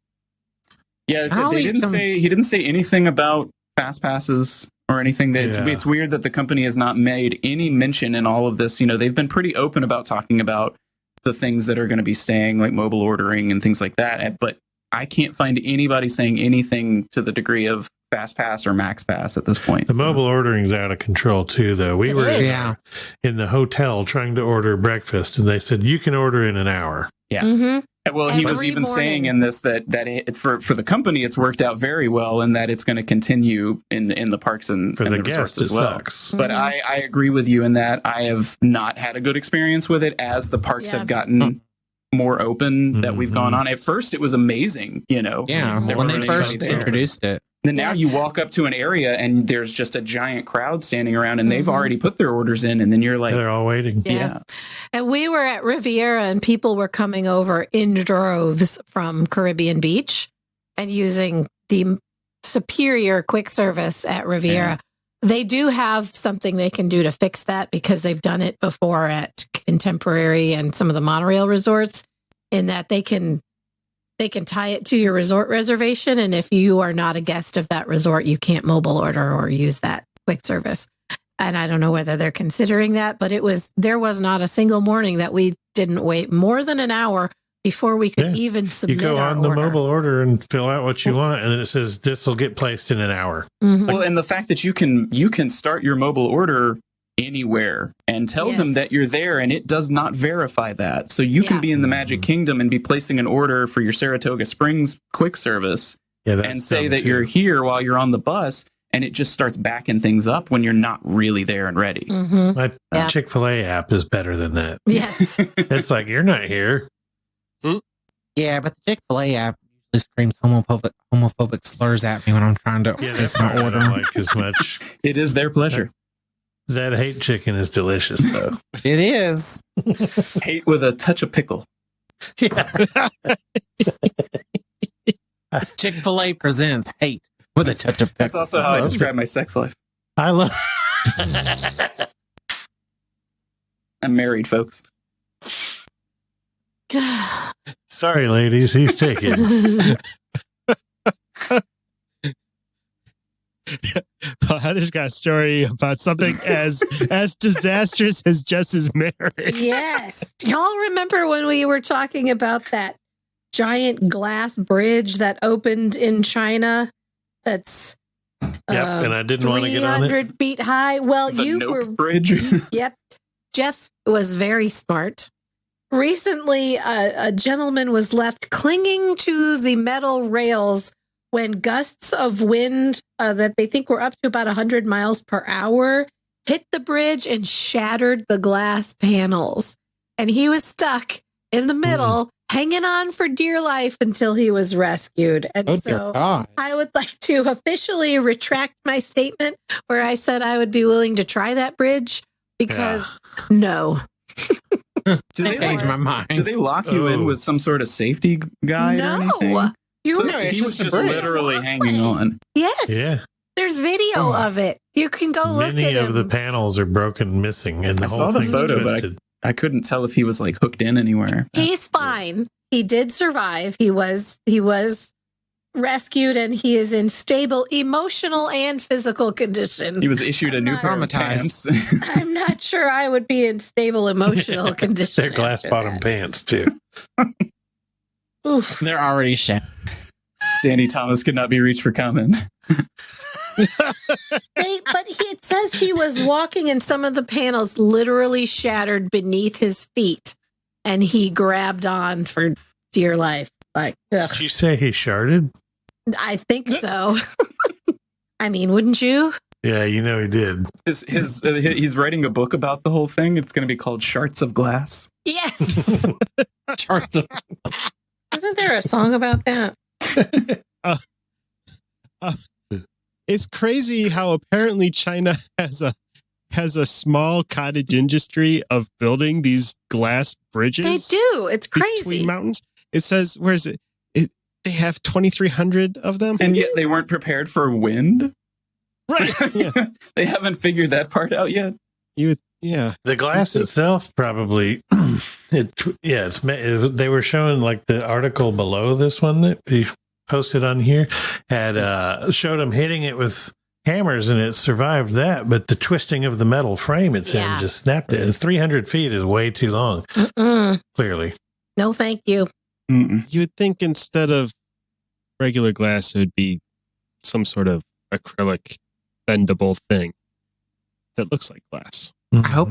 E: Yeah,
F: All
E: they
F: these
E: didn't
F: comes-
E: say he didn't say anything about fast passes or anything. That
G: Yeah.
E: it's weird that the company has not made any mention in all of this. They've been pretty open about talking about the things that are going to be staying, like mobile ordering and things like that. But I can't find anybody saying anything to the degree of Fast Pass or Max Pass at this point.
G: The mobile ordering's out of control too, though. We
D: It
G: were
D: is.
F: yeah.
G: in the hotel trying to order breakfast, and they said you can order in an hour.
D: Mhm.
E: Well, he was
D: Every
E: even saying
D: morning.
E: in this that for the company, it's worked out very well, and that it's going to continue in the parks and
G: For
E: and
G: the
E: resorts
G: guests,
E: as
G: it
E: well.
G: sucks.
E: But I agree with you in that I have not had a good experience with it as the parks
D: Yeah.
E: have gotten more open that we've gone
G: Mhm.
E: on. At first, it was amazing,
F: Yeah.
E: There
F: When
E: wasn't
F: they
E: anybody
F: first
E: there.
F: introduced it.
E: Then now you walk up to an area and there's just a giant crowd standing around, and they've already put their orders in, and then you're like,
G: They're all waiting.
E: yeah.
D: And we were at Riviera and people were coming over in droves from Caribbean Beach and using the superior quick service at Riviera. They do have something they can do to fix that because they've done it before at Contemporary and some of the monorail resorts, in that they can tie it to your resort reservation. And if you are not a guest of that resort, you can't mobile order or use that quick service. And I don't know whether they're considering that, but there was not a single morning that we didn't wait more than an hour before we could
G: Yeah.
D: even
G: You
D: submit
G: go
D: our
G: on the
D: order.
G: mobile order and fill out what you want, and then it says this will get placed in an hour.
D: Mhm.
E: Well, and the fact that you can start your mobile order anywhere and tell them
D: Yes.
E: that you're there, and it does not verify that. So you can
D: Yeah.
E: be in the Magic Kingdom and be placing an order for your Saratoga Springs quick service
G: Yeah, that's
E: and say
G: dumb,
E: that
G: too.
E: you're here while you're on the bus, and it just starts backing things up when you're not really there and ready.
D: Mhm.
G: My
D: Yeah.
G: Chick-fil-A app is better than that.
D: Yes.
G: It's like you're not here.
F: Yeah, but the Chick-fil-A app usually screams homophobic slurs at me when I'm trying to
G: Yeah,
F: place
G: that's
F: my
G: what I
F: order.
G: don't like as much.
E: It is their pleasure.
G: That hate chicken is delicious, though.
F: It is.
E: Hate with a touch of pickle.
G: Yeah.
F: Chick-fil-A presents hate with a touch of pepper.
E: That's also how I describe my sex life.
G: I love.
E: I'm married, folks.
G: Sorry, ladies, he's taken.
C: Well, Heather's got a story about something as disastrous as Jess's marriage.
D: Yes. Y'all remember when we were talking about that giant glass bridge that opened in China? That's
G: And I didn't want to get on it.
D: 300 feet high. Well,
E: The
D: you
E: Nope
D: were.
E: bridge.
D: Yep. Jeff was very smart. Recently, a gentleman was left clinging to the metal rails when gusts of wind that they think were up to about 100 miles per hour hit the bridge and shattered the glass panels. And he was stuck in the middle, hanging on for dear life until he was rescued. And
F: Oh, dear
D: so
F: God.
D: I would like to officially retract my statement where I said I would be willing to try that bridge because no.
E: Do they,
F: Changed my mind.
E: do they lock you in
G: Oh.
E: with some sort of safety guide or anything?
D: No. You
E: So
F: No, it's
E: he was
F: just a
E: just
F: bridge.
E: literally hanging on.
D: Yes.
G: Yeah.
D: There's video of it. You can go look
G: Many
D: at
G: of the
D: him.
G: panels are broken, missing, and the
E: I
G: whole
E: saw the
G: thing's
E: photo, but
G: twisted.
E: I couldn't tell if he was like hooked in anywhere.
D: He's fine. He did survive. He was rescued and he is in stable emotional and physical condition.
E: He was issued a new pair of
F: Traumatized.
E: pants.
D: I'm not sure I would be in stable emotional condition.
G: They're glass
D: after
G: bottom
D: that.
G: pants too.
D: Oof.
F: They're already shattered.
E: Danny Thomas could not be reached for comment.
D: It says he was walking and some of the panels literally shattered beneath his feet and he grabbed on for dear life. Like, ugh.
G: Did you say he sharded?
D: I think so. I mean, wouldn't you?
G: Yeah, you know he did.
E: He's writing a book about the whole thing. It's going to be called Shards of Glass.
D: Yes.
F: Charts of-
D: Isn't there a song about that?
C: It's crazy how apparently China has a small cottage industry of building these glass bridges.
D: They do. It's crazy.
C: Between mountains. It says, where is it? They have 2,300 of them.
E: And yet they weren't prepared for wind.
C: Right. Yeah.
E: They haven't figured that part out yet.
C: Yeah.
G: The glass itself probably. They were showing like the article below this one that we posted on here had showed them hitting it with hammers and it survived that, but the twisting of the metal frame it said just snapped it. And 300 feet is way too long. Clearly,
D: No, thank you.
E: Mm-mm.
C: You would think instead of regular glass, it would be some sort of acrylic bendable thing that looks like glass.
F: I hope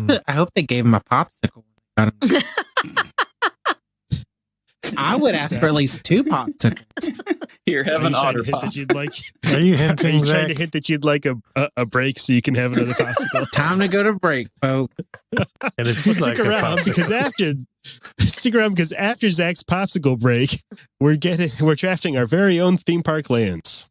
F: they gave him a popsicle. I would ask for at least 2 popsicles.
E: Here, have an otter pop.
C: That you'd like,
G: Are you
C: are
G: hinting,
C: you trying
G: Zach?
C: to hint that you'd like a break so you can have another popsicle?
F: Time to go to break, folks.
G: And if you'd like
C: Stick
G: a
C: around
G: popsicle,
C: because after Zach's popsicle break, we're drafting our very own theme park lands.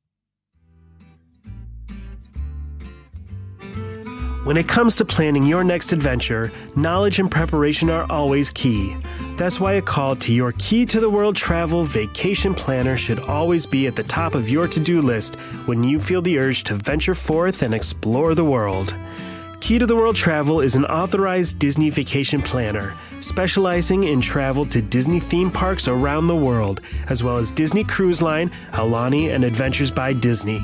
C: When it comes to planning your next adventure, knowledge and preparation are always key. That's why a call to your Key to the World Travel Vacation Planner should always be at the top of your to-do list when you feel the urge to venture forth and explore the world. Key to the World Travel is an authorized Disney vacation planner, specializing in travel to Disney theme parks around the world, as well as Disney Cruise Line, Aulani, and Adventures by Disney.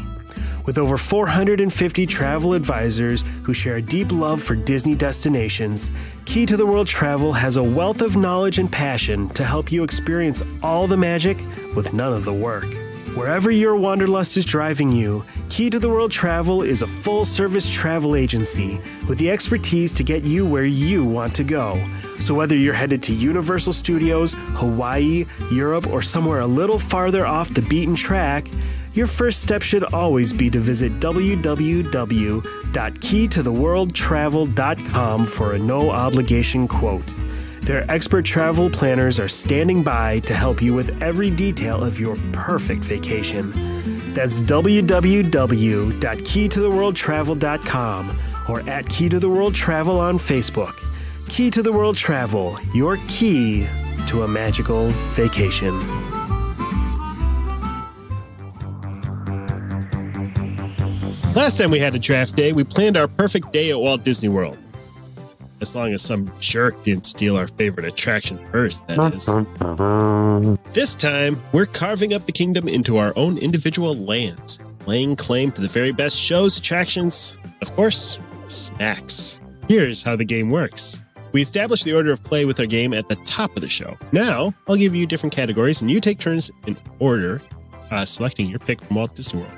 C: With over 450 travel advisors who share a deep love for Disney destinations, Key to the World Travel has a wealth of knowledge and passion to help you experience all the magic with none of the work. Wherever your wanderlust is driving you, Key to the World Travel is a full-service travel agency with the expertise to get you where you want to go. So whether you're headed to Universal Studios, Hawaii, Europe, or somewhere a little farther off the beaten track, your first step should always be to visit www.keytotheworldtravel.com for a no-obligation quote. Their expert travel planners are standing by to help you with every detail of your perfect vacation. That's www.keytotheworldtravel.com or at Key to the World Travel on Facebook. Key to the World Travel, your key to a magical vacation. Last time we had a draft day, we planned our perfect day at Walt Disney World. As long as some jerk didn't steal our favorite attraction first, that is. This time, we're carving up the kingdom into our own individual lands, laying claim to the very best shows, attractions, of course, snacks. Here's how the game works. We establish the order of play with our game at the top of the show. Now, I'll give you different categories, and you take turns in order selecting your pick from Walt Disney World.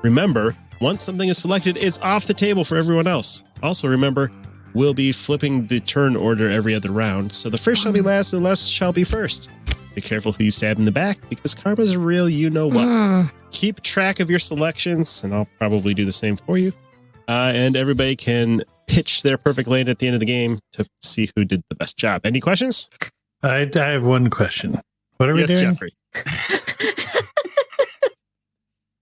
C: Remember, once something is selected, it's off the table for everyone else. Also, remember, we'll be flipping the turn order every other round, so the first shall be last and the last shall be first. Be careful who you stab in the back, because karma's a real you-know-what. Keep track of your selections, and I'll probably do the same for you. And everybody can pitch their perfect land at the end of the game to see who did the best job. Any questions?
G: I have one question. What are we doing?
C: Jeffrey.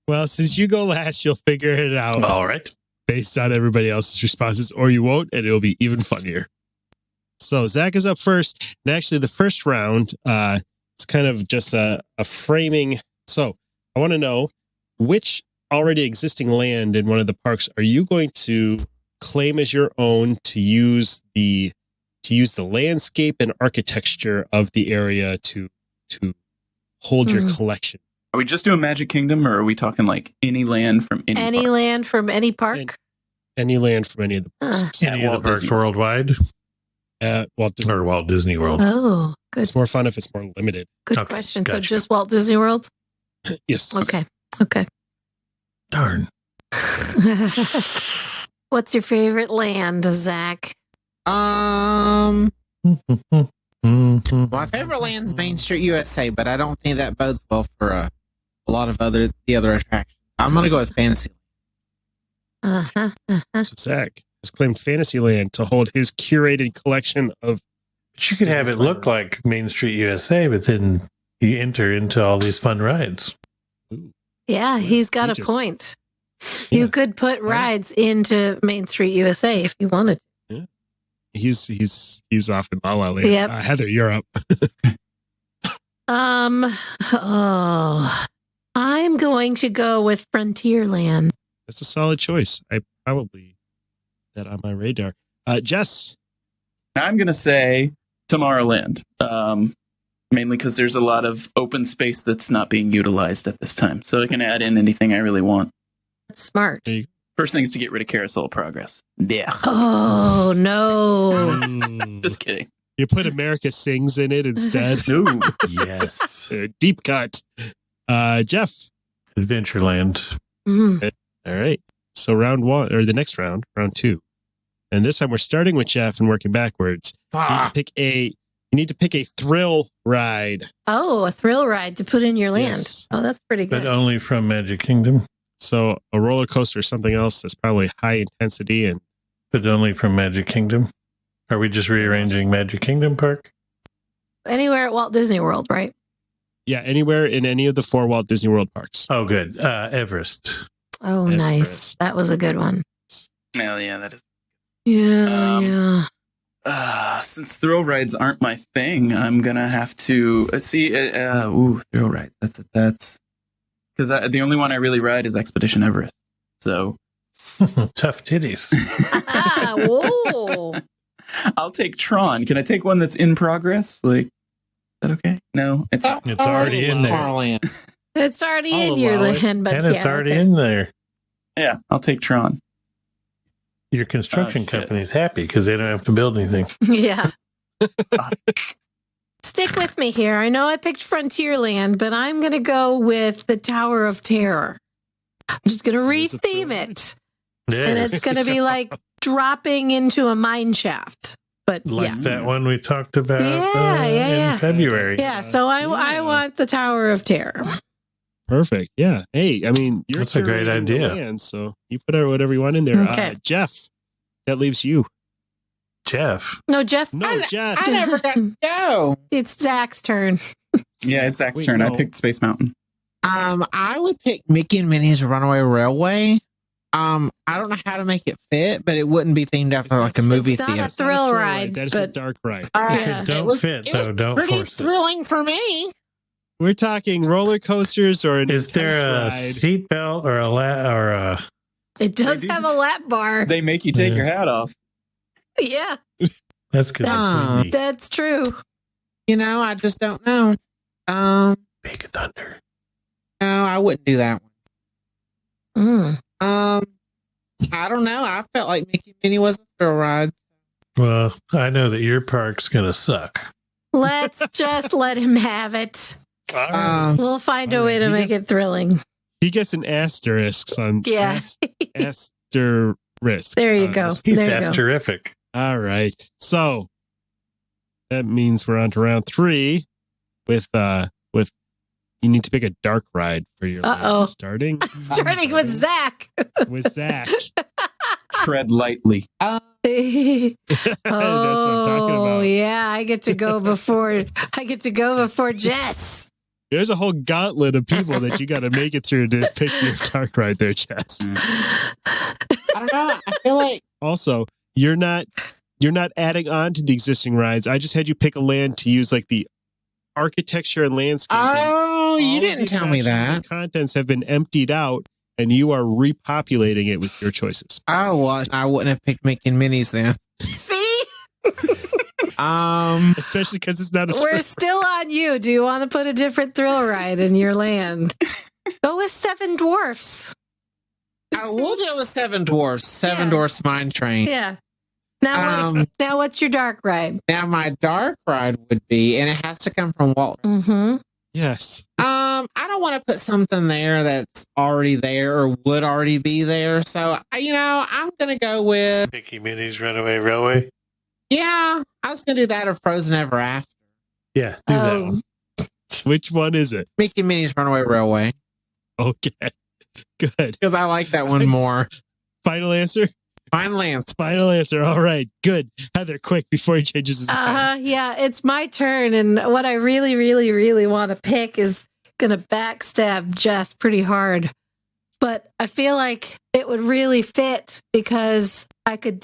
C: Well, since you go last, you'll figure it out.
G: All right.
C: Based on everybody else's responses, or you won't, and it'll be even funnier. So Zach is up first. And actually, the first round, it's kind of just a framing. So I want to know, which already existing land in one of the parks are you going to claim as your own to use the landscape and architecture of the area to hold your collection?
E: Are we just doing Magic Kingdom, or are we talking like any land from any park?
D: land from any park?
C: Any land from any of the parks.
G: Any of the parks worldwide?
C: Walt Disney.
G: Or Walt Disney World.
D: Oh, good.
C: It's more fun if it's more limited.
D: Good
G: Okay,
D: question.
G: gotcha.
D: So just Walt Disney World?
C: Yes.
D: Okay.
G: Darn.
D: What's your favorite land, Zach?
F: My favorite land's Main Street USA, but I don't think that bodes well for a lot of the other attractions. I'm gonna go with Fantasyland.
C: So Zach has claimed Fantasyland to hold his curated collection of.
G: But you could have it look like Main Street USA, but then you enter into all these fun rides.
D: Yeah, he's got a point. You could put rides into Main Street USA if you wanted to.
C: Yeah. He's off in La La Land.
D: Yep.
C: Heather, you're up.
D: I'm going to go with Frontierland.
C: That's a solid choice. I probably that on my radar. Jess.
E: I'm going to say Tomorrowland, mainly because there's a lot of open space that's not being utilized at this time. So I can add in anything I really want.
D: That's smart.
E: First thing is to get rid of Carousel of Progress. Yeah.
D: Oh, no.
E: Just kidding.
C: You put America Sings in it instead.
E: No.
G: Yes.
C: Deep cut. Jeff.
G: Adventureland.
C: All right. So round one, or the next round 2. And this time we're starting with Jeff and working backwards. You need to pick a thrill ride.
D: Oh, a thrill ride to put in your land.
C: Yes.
D: Oh, that's pretty good.
G: But only from Magic Kingdom.
C: So a roller coaster or something else that's probably high intensity and.
G: But only from Magic Kingdom. Are we just rearranging Magic Kingdom Park?
D: Anywhere at Walt Disney World, right?
C: Yeah, anywhere in any of the 4 Walt Disney World parks.
G: Oh, good. Everest.
D: Oh,
C: Everest.
D: nice. That was a good one.
E: Well, yeah, that is.
D: Yeah.
E: Since thrill rides aren't my thing, I'm gonna have to see. Thrill rides. That's because the only one I really ride is Expedition Everest. So
G: Tough titties.
D: Whoa.
E: I'll take Tron. Can I take one that's in progress? Like, is that okay? No, it's
G: It's already in there.
F: Tomorrowland.
D: It's already
C: I'll
D: in your
C: allow it.
D: land, but
G: And it's
D: yeah,
G: already
D: okay.
G: in there.
E: yeah. I'll take Tron.
G: Your construction
E: shit.
G: company's happy because they don't have to build anything.
D: Yeah. Stick with me here. I know I picked Frontierland, but I'm going to go with the Tower of Terror. I'm just going to retheme it. And it's going to be like dropping into a mine shaft. But
G: like
D: yeah.
G: that one we talked about
D: Yeah.
G: in February.
D: Yeah, so I want the Tower of Terror.
C: Perfect. Yeah. Hey, I mean, you're
G: That's a great
C: curating the
G: idea.
C: land, so you put out whatever you want in there.
D: Okay.
C: Jeff, that leaves you.
G: Jeff.
D: No, Jeff.
C: No, Jeff.
F: I never got to go.
D: It's Zach's turn.
E: Yeah, it's Zach's
C: Wait,
E: turn.
C: no.
E: I picked Space Mountain.
F: I would pick Mickey and Minnie's Runaway Railway. I don't know how to make it fit, but it wouldn't be themed after like a movie
D: It's not
F: theater.
D: a thrill ride,
C: That is a
D: but
C: dark ride.
D: Yeah.
G: If it don't fit, though, don't
F: pretty
G: force it.
F: thrilling for me.
C: We're talking roller coasters or an
G: Is there a
C: intense
G: seatbelt or a
D: It does
E: They do.
D: have a lap bar.
E: They make you take
G: Yeah.
E: your hat off.
D: Yeah,
G: That's good.
D: that's true.
F: I just don't know.
G: Big Thunder.
F: No, I wouldn't do that
D: Mm.
F: one. I don't know. I felt like Mickey and Minnie was a thrill ride.
G: Well, I know that your park's going to suck.
D: Let's just let him have it. We'll find a way to
C: He
D: make
C: gets-
D: it thrilling.
C: He gets an asterisk on
D: Yeah.
C: asterisk.
D: There you
C: on
D: go.
C: this.
G: He's
D: There you
G: that's
D: go.
G: terrific.
C: All right. So that means we're on to round 3 with you need to pick a dark ride for your
D: Uh-oh.
C: land. Starting
D: with Zach.
C: with Zach.
E: Tread lightly.
D: Oh,
C: That's what I'm talking about.
D: yeah, I get to go before Jess.
C: There's a whole gauntlet of people that you got to make it through to pick your dark ride there, Jess.
F: I don't know. I feel like
C: Also, you're not adding on to the existing rides. I just had you pick a land to use like the architecture and landscaping.
F: oh, you
C: All of
F: didn't
C: the
F: tell me
C: attractions
F: that.
C: and contents have been emptied out, and you are repopulating it with your choices.
F: Oh, well, I wouldn't have picked Mickey and Minnie's then.
D: See?
C: Especially because it's not a
D: We're
C: first.
D: still on you. Do you want to put a different thrill ride in your land? Go with Seven Dwarfs.
F: I will go with Seven Dwarfs. Seven
D: Yeah.
F: Dwarfs Mine Train.
D: Yeah. Now what's your dark ride?
F: Now, my dark ride would be, and it has to come from Walt.
D: Mm-hmm.
C: Yes.
F: I don't want to put something there that's already there or would already be there. So, I'm going to go with,
G: Mickey Minnie's Runaway Railway.
F: I was going to do that or Frozen Ever After.
G: Yeah, do that one.
C: Which one is it?
F: Mickey and Minnie's Runaway Railway.
C: Okay. Good.
F: Because I like that one
C: Nice.
F: more.
C: Final answer?
F: Fine Lance.
C: Final answer. All right. Good. Heather, quick before he changes his mind.
D: Yeah, it's my turn. And what I really, really, really want to pick is going to backstab Jess pretty hard. But I feel like it would really fit because I could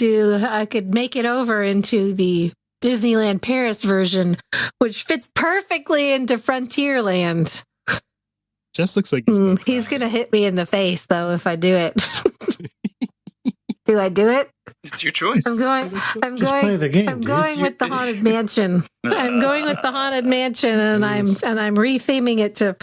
D: make it over into the Disneyland Paris version, which fits perfectly into Frontierland.
C: Jess looks like
D: He's going to hit me in the face, though, if I do it. Do I do it?
E: It's your choice.
D: I'm going
G: play the game,
D: I'm
G: dude.
D: going with the Haunted Mansion. I'm going with the Haunted Mansion, and I'm retheming it to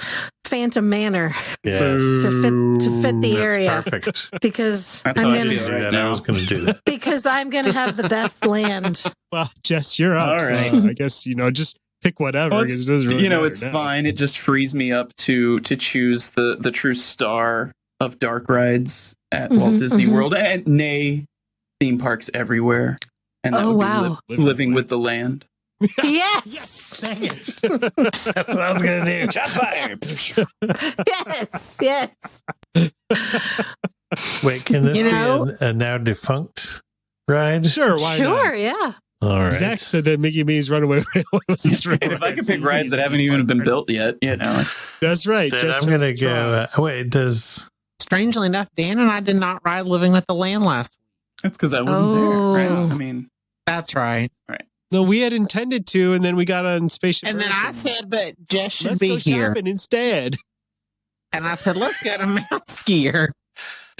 D: Phantom Manor
G: Yes.
D: to fit the
G: That's
D: area
G: perfect.
D: because
E: That's
D: I'm
E: how I
D: gonna
E: feel
G: Do
E: right
G: that.
E: now.
G: I was going to do that.
D: because I'm gonna have the best land.
C: Well, Jess, you're up.
E: All
C: So
E: right.
C: I guess, just pick whatever.
E: Well,
C: 'cause it doesn't really matter
E: it's
C: now.
E: fine. It just frees me up to choose the true star of dark rides at Walt
D: Mhm,
E: Disney
D: mhm.
E: World and nay theme parks everywhere. And that
D: Oh,
E: would be
D: wow.
E: living with the land.
D: Yes,
G: Dang it. That's what I was going to do.
E: Shot fired.
D: yes.
G: Wait, can this
F: You know-
G: be a now defunct ride?
C: Sure, why
D: Sure,
C: not?
D: yeah.
G: All right.
C: Zach said that Mickey Minnie's Runaway Railway was his
E: And if I could pick rides that haven't even been built yet,
C: That's right.
G: Then
C: Jess
G: I'm going to
C: chose strong.
G: go. Wait, does.
F: Strangely enough, Dan and I did not ride Living with the Land last week.
E: that's because I wasn't
D: Oh.
E: there. Right? I mean,
F: That's right.
C: No, we had intended to, and then we got on Spaceship
F: And then
C: Earth
F: I said, but Jess should
C: let's
F: be
C: go
F: here.
C: shopping instead.
F: And I said, let's go to Mount Skier.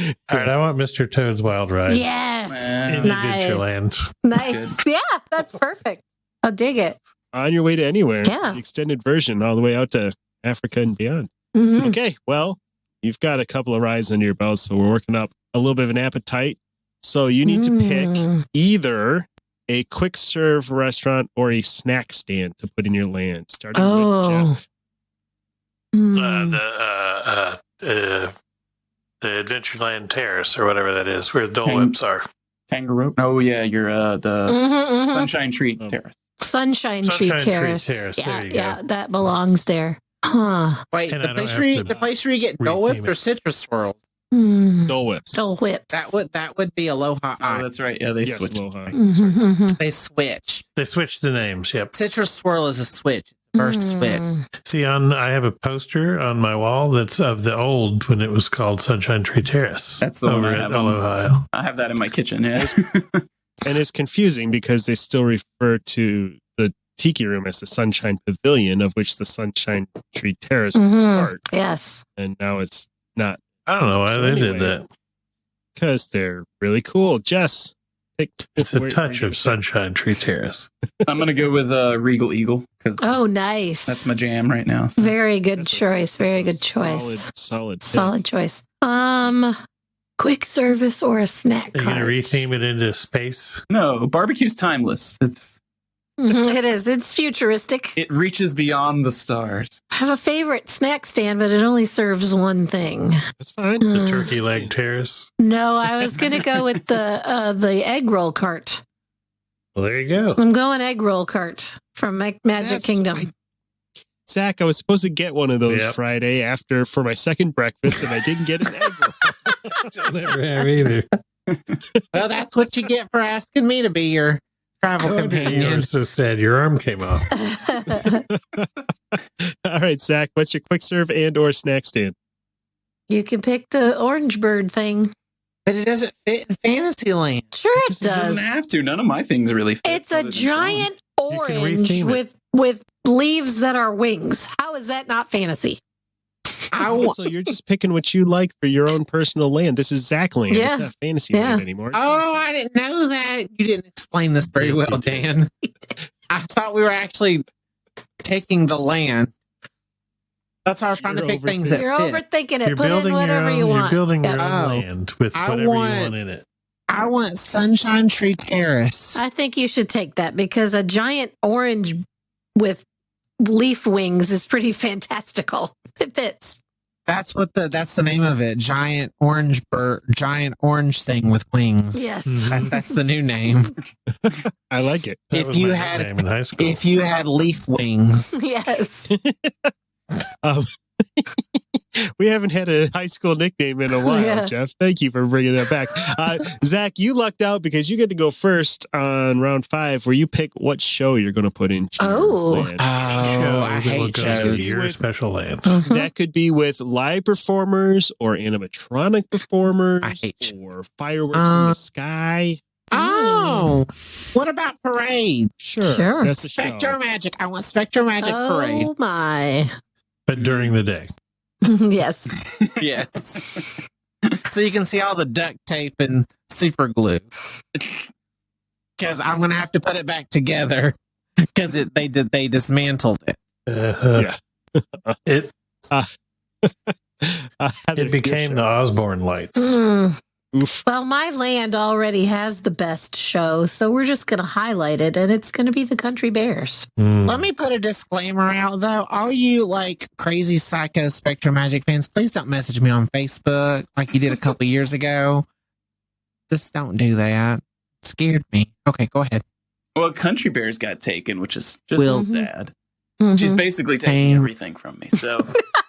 G: All right, I want Mr. Toad's Wild Ride
D: Yes.
G: in
D: Nice.
G: Adventureland.
D: Nice. Yeah, that's perfect. I'll dig it.
C: On your way to anywhere.
D: Yeah.
C: The extended version, all the way out to Africa and beyond.
D: Mhm.
C: Okay, well, you've got a couple of rides under your belt, so we're working up a little bit of an appetite. So you need to pick
D: Mm.
C: either a quick serve restaurant or a snack stand to put in your land. Starting
D: Oh.
C: with Jeff.
D: Mm.
G: The Adventureland Terrace or whatever that is, where the Dole
E: Hang-
G: Whips are.
E: kangaroo. Oh yeah, you're the
D: Mhm, mhm.
E: Sunshine Tree
C: Oh.
E: Terrace.
D: Sunshine Tree
G: Sunshine Tree
D: Terrace.
G: Terrace,
D: Yeah,
G: there you
D: yeah,
G: go.
D: that belongs there. Huh.
F: Wait,
G: And I
F: the
G: don't
F: place,
G: have
F: where you,
G: to
F: the place where you get Dole Whips
G: retheme
F: or
G: it.
F: Citrus Swirls?
C: Dole Whips.
D: Dole Whips.
F: That would be Aloha
E: Oh,
F: Eye.
E: that's right. Yeah, they
C: Yes,
E: switched.
C: Aloha.
D: Mhm, mhm.
F: They switch.
G: They switched the names. Yep.
F: Citrus Swirl is a switch. First switch.
D: Mm.
G: See, I have a poster on my wall that's of the old when it was called Sunshine Tree Terrace.
E: That's the one
G: over
E: I
G: at
E: have
G: Aloha.
E: I have that in my kitchen. Yeah.
C: And it's confusing because they still refer to the Tiki Room as the Sunshine Pavilion, of which the Sunshine Tree Terrace was
D: Mhm.
C: part.
D: Yes.
C: And now it's not.
G: I don't know why
C: So
G: they
C: anyway.
G: did that.
C: because they're really cool. Jess,
G: It's a touch of Sunshine Tree Terrace.
E: I'm gonna go with Regal Eagle because
D: Oh, nice.
E: that's my jam right now. So.
D: Very good
C: That's
D: choice. Very
C: that's
D: good
C: a
D: choice.
C: Solid.
D: Solid choice. Quick service or a snack
G: Are you
D: cart?
G: going to retheme it into space?
E: No, barbecue's timeless.
D: It is. It's futuristic.
E: It reaches beyond the stars.
D: I have a favorite snack stand, but it only serves one thing.
C: That's fine.
G: The turkey leg terrace?
D: No, I was going to go with the egg roll cart.
G: Well, there you go.
D: I'm going egg roll cart from Magic Kingdom.
C: Zach, I was supposed to get one of those
G: Yep.
C: Friday for my second breakfast, and I didn't get an egg roll.
G: Don't ever have either.
F: Well, that's what you get for asking me to be your travel
G: You
F: companion.
G: were so sad your arm came off.
C: All right, Zach, what's your quick serve and or snack stand?
D: You can pick the orange bird thing.
F: But it doesn't fit in Fantasyland.
D: Sure, it
E: It doesn't
D: does.
E: have to. None of my things really fit.
D: It's a
E: other than
D: giant
G: can
D: orange
G: retheme it.
D: with leaves that are wings. How is that not fantasy?
F: I want.
C: So you're just picking what you like for your own personal land. This is Zach land.
D: Yeah.
C: It's not fantasy
D: Yeah.
C: land anymore.
F: Oh, I didn't know that. You didn't explain this very well, Dan. I thought we were actually taking the land. That's how I was trying to
C: You're
F: pick things that
D: You're
F: fit.
D: overthinking it.
G: You're
D: Put in
G: building your
D: whatever
G: own.
D: you want.
G: You're building your
D: Yep.
G: own
F: Oh.
G: land with
F: I
G: whatever you
F: want-
G: want in it.
F: I want Sunshine Tree Terrace.
D: I think you should take that because a giant orange with leaf wings is pretty fantastical. It fits.
F: That's the name of it. Giant orange thing with wings.
D: Yes.
F: That's the new name.
C: I like it.
G: That
F: If
G: was
F: you
G: my
F: had-
G: nickname in high school.
F: If you had leaf wings.
D: Yes.
C: Um, we haven't had a high school nickname in a while,
D: Yeah.
C: Jeff. Thank you for bringing that back. Zach, you lucked out because you get to go first on round 5 where you pick what show you're going to put in.
D: Oh.
C: Land.
F: Oh,
G: Show
F: I
G: that will
F: hate
G: go to
F: shows.
G: your special land.
C: That could be with live performers or animatronic performers
F: I hate
C: or fireworks in the sky.
F: Oh, what about parade?
C: Sure. That's the show.
F: Spectro Magic. I want Spectro Magic Parade.
D: Oh my.
G: But during the day.
D: Yes.
F: Yes. So you can see all the duct tape and super glue. Because I'm going to have to put it back together because they dismantled it.
C: Yeah.
G: It
C: Heather,
G: it became the
C: your
G: Osborne lights.
D: Mm.
C: show. Oof.
D: Well, my land already has the best show, so we're just going to highlight it, and it's going to be the Country Bears.
G: Mm.
F: Let me put a disclaimer out, though. All you like crazy psycho Spectrum Magic fans, please don't message me on Facebook like you did a couple years ago. Just don't do that. It scared me. Okay, go ahead.
E: Well, Country Bears got taken, which is just
F: Will.
E: sad.
D: Mhm.
E: She's basically taking
F: Pain.
E: everything from me. So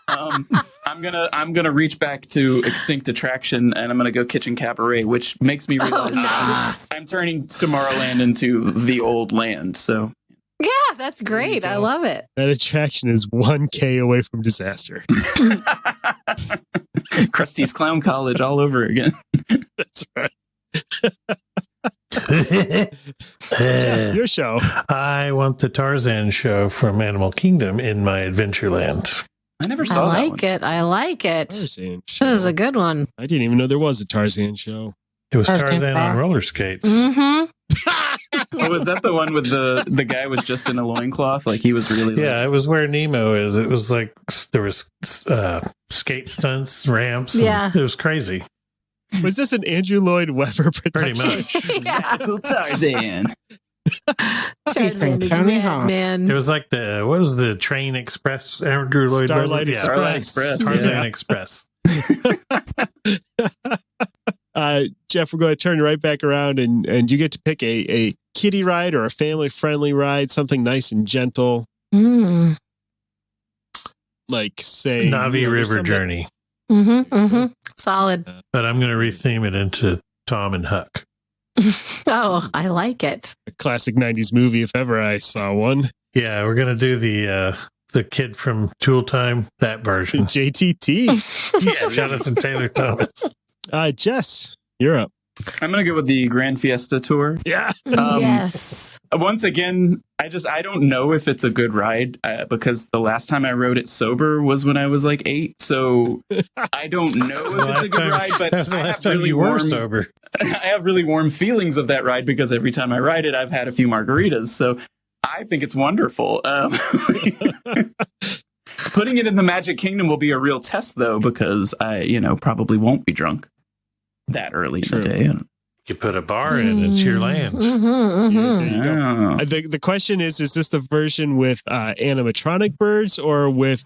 E: I'm gonna reach back to Extinct Attraction and I'm gonna go Kitchen Cabaret, which makes me
D: Oh,
E: realize
D: nice.
E: I'm turning Tomorrowland into the old land. So
D: Yeah, that's great. I love it.
C: That attraction is 1K away from disaster.
E: Krusty's Clown College all over again.
C: That's right. Your show.
G: I want the Tarzan show from Animal Kingdom in my Adventureland.
E: I never
D: I
E: saw that
D: like
E: one.
D: it. I like it.
C: Tarzan
D: That is
C: show.
D: a good one.
C: I didn't even know there was a Tarzan show.
G: It was
F: Tarzan
G: Tarzan on
F: Park.
G: roller skates.
D: Mm-hmm.
E: Oh, was that the one with the guy was just in a loincloth? Like he was really
G: Yeah, it was where Nemo is. It was like there was skate stunts, ramps. and
D: Yeah.
G: it was crazy.
C: Was this an Andrew Lloyd Webber
G: Pretty
C: production?
G: much.
D: Yeah.
E: Radical Tarzan.
D: Tarzan is
F: Tony
D: mad,
F: Hawk.
D: man.
G: It was like what was the Train Express? Andrew Lloyd
C: Starlight
G: Webber?
C: Express.
E: Express,
G: Tarzan
C: Yeah.
G: Express.
C: Jeff, we're going to turn right back around and you get to pick a kiddie ride or a family friendly ride, something nice and gentle,
D: Mm.
C: like say
G: Navi
C: there's
G: River
C: something-
G: Journey.
D: Mm-hmm. Mm-hmm. Solid.
G: But I'm going to retheme it into Tom and Huck.
D: Oh, I like it.
C: A classic 90s movie if ever I saw one.
G: Yeah, we're going to do the kid from Tool Time, that version.
C: JTT.
G: Yeah, Jonathan Taylor Thomas.
C: Jess, you're up.
E: I'm gonna go with the Grand Fiesta Tour.
C: Yeah.
D: Yes.
E: Once again, I don't know if it's a good ride because the last time I rode it sober was when I was like 8. So I don't know if it's a good ride, but
G: That was the
E: I
G: last
E: have
G: time
E: really
G: you were
E: warm,
G: sober.
E: I have really warm feelings of that ride because every time I ride it, I've had a few margaritas. So I think it's wonderful. Putting it in the Magic Kingdom will be a real test, though, because I, probably won't be drunk that early in the day.
G: You put a bar in, it's your land.
E: Oh.
C: The question is this the version with animatronic birds or with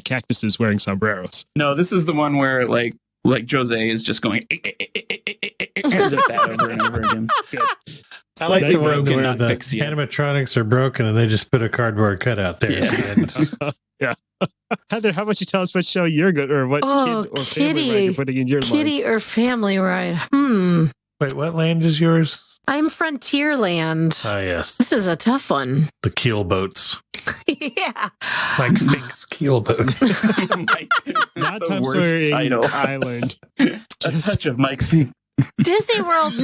C: cactuses wearing sombreros?
E: No, this is the one where like Jose is just going just that over and over again. Good.
G: I like the one
E: broken,
G: where
E: not
G: the
E: fixed yet.
G: animatronics are broken and they just put a cardboard cutout there at the end.
C: Yeah. Heather, how about you tell us what show you're good or what kid or family ride you're putting in your line?
D: Kitty or family ride?
G: Wait, what land is yours?
D: I'm Frontierland.
G: Ah, yes.
D: This is a tough one.
G: The keel boats.
D: Yeah.
G: Like Fink's keel boats.
C: Not
E: the
C: Tom
E: worst
C: Sawyer in
E: title.
C: Island.
E: A touch of Mike Fink.
D: Disney World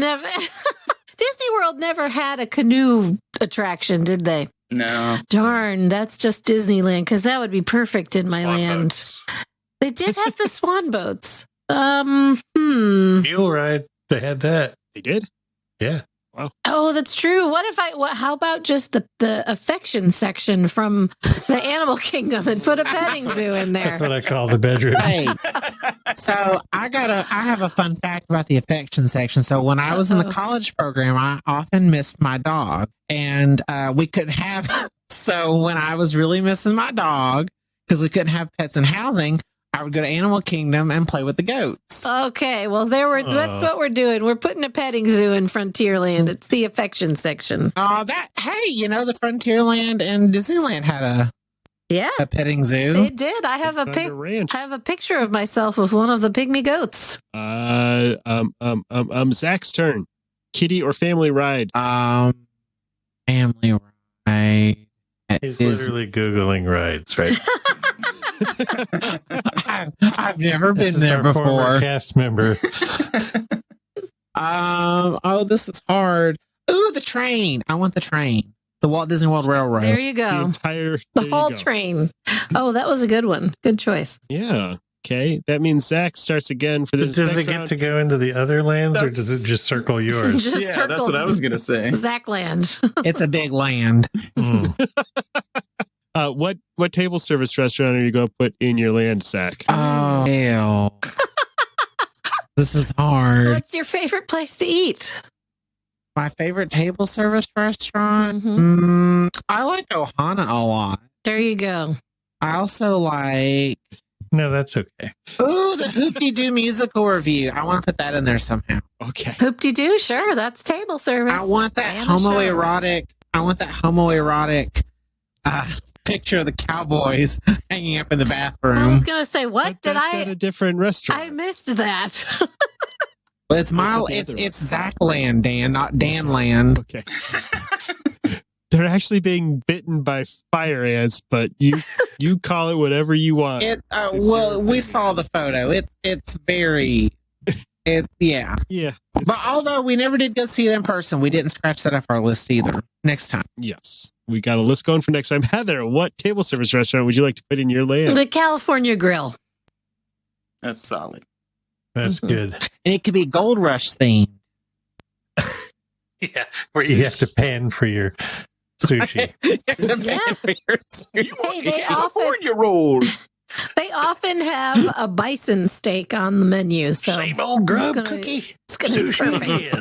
D: never had a canoe attraction, did they?
E: No.
D: Darn, that's just Disneyland because that would be perfect in my
G: Swan
D: land.
G: boats.
D: They did have the swan boats.
G: Mule ride. They had that.
C: They did?
G: Yeah.
D: Oh, that's true. How about just the affection section from the animal kingdom and put a petting zoo in there?
G: That's what I call the bedroom.
F: Hey, so I have a fun fact about the affection section. So when I was in the college program, I often missed my dog, and we couldn't have. So when I was really missing my dog because we couldn't have pets in housing, I would go to Animal Kingdom and play with the goats.
D: Okay, well, that's what we're doing. We're putting a petting zoo in Frontierland. It's the affection section.
F: Oh, the Frontierland and Disneyland had a petting zoo.
D: They did. I have
C: Ranch.
D: I have a picture of myself with one of the pygmy goats.
C: Zach's turn. Kitty or family ride?
F: Family ride.
G: He's literally Googling rides, right?
F: I've never been there
G: Our former
F: before.
G: cast member.
F: This is hard. Ooh, the train. I want the train. The Walt Disney World Railroad.
D: There you
C: The
D: go.
C: entire
D: The
C: there you
D: whole
C: go.
D: train. Oh, that was a good one. Good choice.
C: Yeah. Okay. That means Zach starts again for this.
G: Does
C: next
G: it get
C: round.
G: to go into the other lands or
E: That's-
G: does it just circle yours?
D: Just
E: Yeah,
D: circles
E: that's what I was going to say.
D: Zachland.
F: It's a big land.
G: Mm.
C: What table service restaurant are you going to put in your land, Zach?
F: Oh, hell. This is hard.
D: What's your favorite place to eat?
F: My favorite table service restaurant? I like Ohana a lot.
D: There you go.
F: I also like,
G: No, that's okay.
F: ooh, the Hoop-Dee-Doo musical review. I want to put that in there somehow.
C: Okay.
D: Hoop-de-doo, sure. That's table service.
F: I want that
D: And a show.
F: homoerotic picture of the cowboys hanging up in the
D: I
F: bathroom.
D: was going to say, what
C: But
D: did
C: that's at a different restaurant.
D: I missed that.
F: But it's
C: What's the
F: it's Zachland, Dan, not Danland.
C: Okay. They're actually being bitten by fire ants, but you call it whatever you want.
F: We saw the photo. It's very, yeah.
C: Yeah.
F: But although we never did go see it in person, we didn't scratch that off our list either. Next time.
C: Yes. We got a list going for next time. Heather, what table service restaurant would you like to put in your land?
D: The California Grill.
E: That's solid.
G: That's good.
F: And it could be Gold Rush themed.
G: Yeah, where you have to pan for your sushi.
F: You have to pay
D: Yeah.
F: for your sushi.
D: Hey, they often,
E: roll.
D: they often have a bison steak on the menu. So
G: Same old grub
D: it's gonna-
G: cookie.
D: it's going to be
G: Sushi
D: perfect.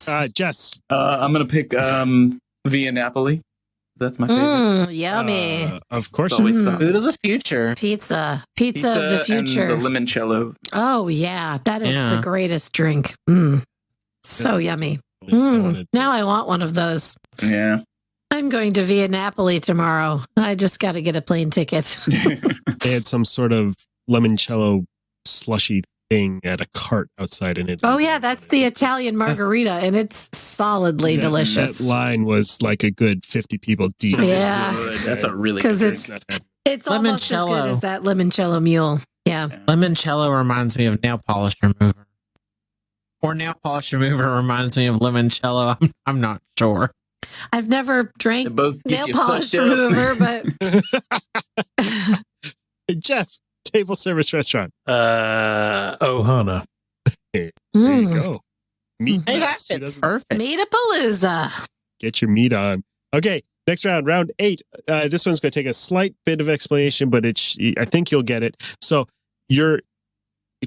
G: again.
C: Jess.
E: I'm going to pick Via Napoli. That's my favorite.
D: Yummy.
C: Of course.
E: It's always solid.
F: Food of the future.
D: Pizza of the future.
E: And the limoncello.
D: Oh, yeah. That is
F: Yeah.
D: the greatest drink. So
C: That's-
D: yummy.
C: I wanted-
D: Now I want one of those.
E: Yeah.
D: I'm going to Via Napoli tomorrow. I just got to get a plane ticket.
C: They had some sort of limoncello slushy thing at a cart outside in it.
D: Oh, yeah. That's the Italian margarita, and it's solidly delicious.
C: That line was like a good 50 people deep.
D: Yeah.
E: That's a really
D: 'Cause
E: good
D: it's-
E: drink.
D: It's almost as good
F: Limoncello.
D: as that limoncello mule. Yeah.
F: Limoncello reminds me of nail polish remover. Or nail polish remover reminds me of limoncello. I'm not sure.
D: I've never
E: They
D: drank
E: both get
D: nail
E: you
D: polish
E: fucked up.
D: remover, but
C: Hey, Jeff, table service restaurant.
G: Ohana.
C: There you go. Meat
F: Hey, that
C: fest. Who
F: fits
C: doesn't
F: perfect.
D: Meatapalooza.
C: get your meat on? Okay, next round 8. This one's going to take a slight bit of explanation, but I think you'll get it. So you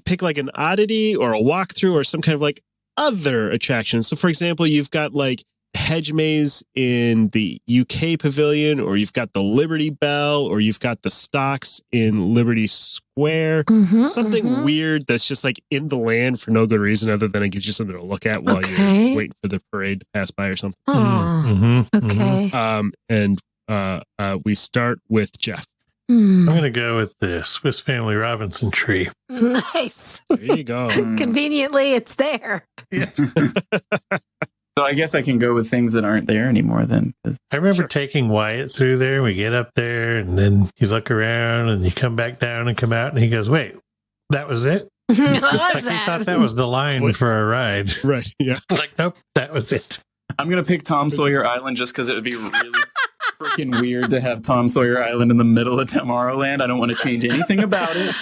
C: pick like an oddity or a walkthrough or some kind of like other attraction. So, for example, you've got like hedge maze in the UK pavilion, or you've got the Liberty Bell, or you've got the stocks in Liberty Square. Something weird that's just like in the land for no good reason other than it gives you something to look at while you're waiting for the parade to pass by or something.
D: Oh, okay.
C: And we start with Jeff.
G: I'm going to go with the Swiss Family Robinson tree.
D: Nice.
C: There you go.
D: Conveniently, it's there.
E: So I guess I can go with things that aren't there anymore then. 'cause-
G: I remember taking Wyatt through there. We get up there and then you look around and you come back down and come out and he goes, wait, that was it?
D: What was
G: Like he
D: that?
G: thought that was the line for a ride.
C: Right. Yeah.
G: Like, nope, that was it.
E: I'm going to pick Tom Sawyer Island just because it would be really freaking weird to have Tom Sawyer Island in the middle of Tomorrowland. I don't want to change anything about it.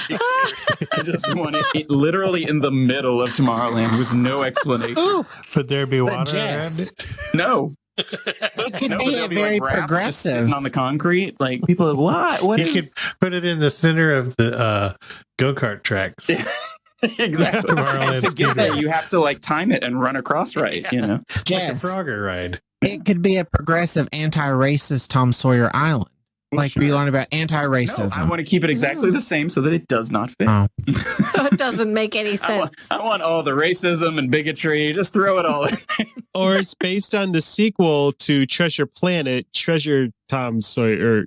E: I just want it literally in the middle of Tomorrowland with no explanation.
F: Ooh,
G: Would there be
F: but
G: water around
F: Jess,
G: it?
E: No.
F: it could
E: No, but
F: be
E: there'll
F: a
E: be,
F: very
E: like, rafts just
F: progressive.
E: sitting on the concrete. Like, people are, what
G: You
E: is...
G: could put it in the center of the go-kart tracks.
E: Exactly.
G: Tomorrowland
E: And to get there,
G: Speedway.
E: you have to like time it and run across right, you know?
G: Like a
F: Jess,
G: Frogger ride.
F: it could be a progressive anti-racist Tom Sawyer Island. Like we learn about
E: No,
F: anti-racism.
E: I want to keep it exactly the same so that it does not fit.
F: Oh.
D: So it doesn't make any
E: I
D: sense.
E: want all the racism and bigotry. Just throw it all in.
C: Or it's based on the sequel to Treasure Planet, Treasure Tom Sawyer's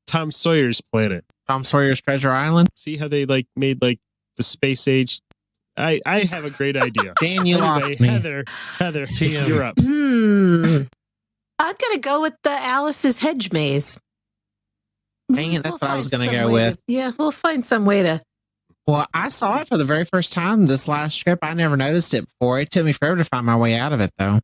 C: Planet.
F: Tom Sawyer's Treasure Island.
C: See how they like made like the space age. I have a great idea.
F: Dan, you
C: Anyway,
F: lost me.
C: Heather,
G: TM.
C: you're up.
D: I'm gonna go with the Alice's Hedge Maze.
F: Dang it, that's what I was
D: find
F: gonna
D: some
F: go
D: way
F: with.
D: Yeah, we'll find some way to.
F: Well, I saw it for the very first time this last trip. I never noticed it before. It took me forever to find my way out of it, though.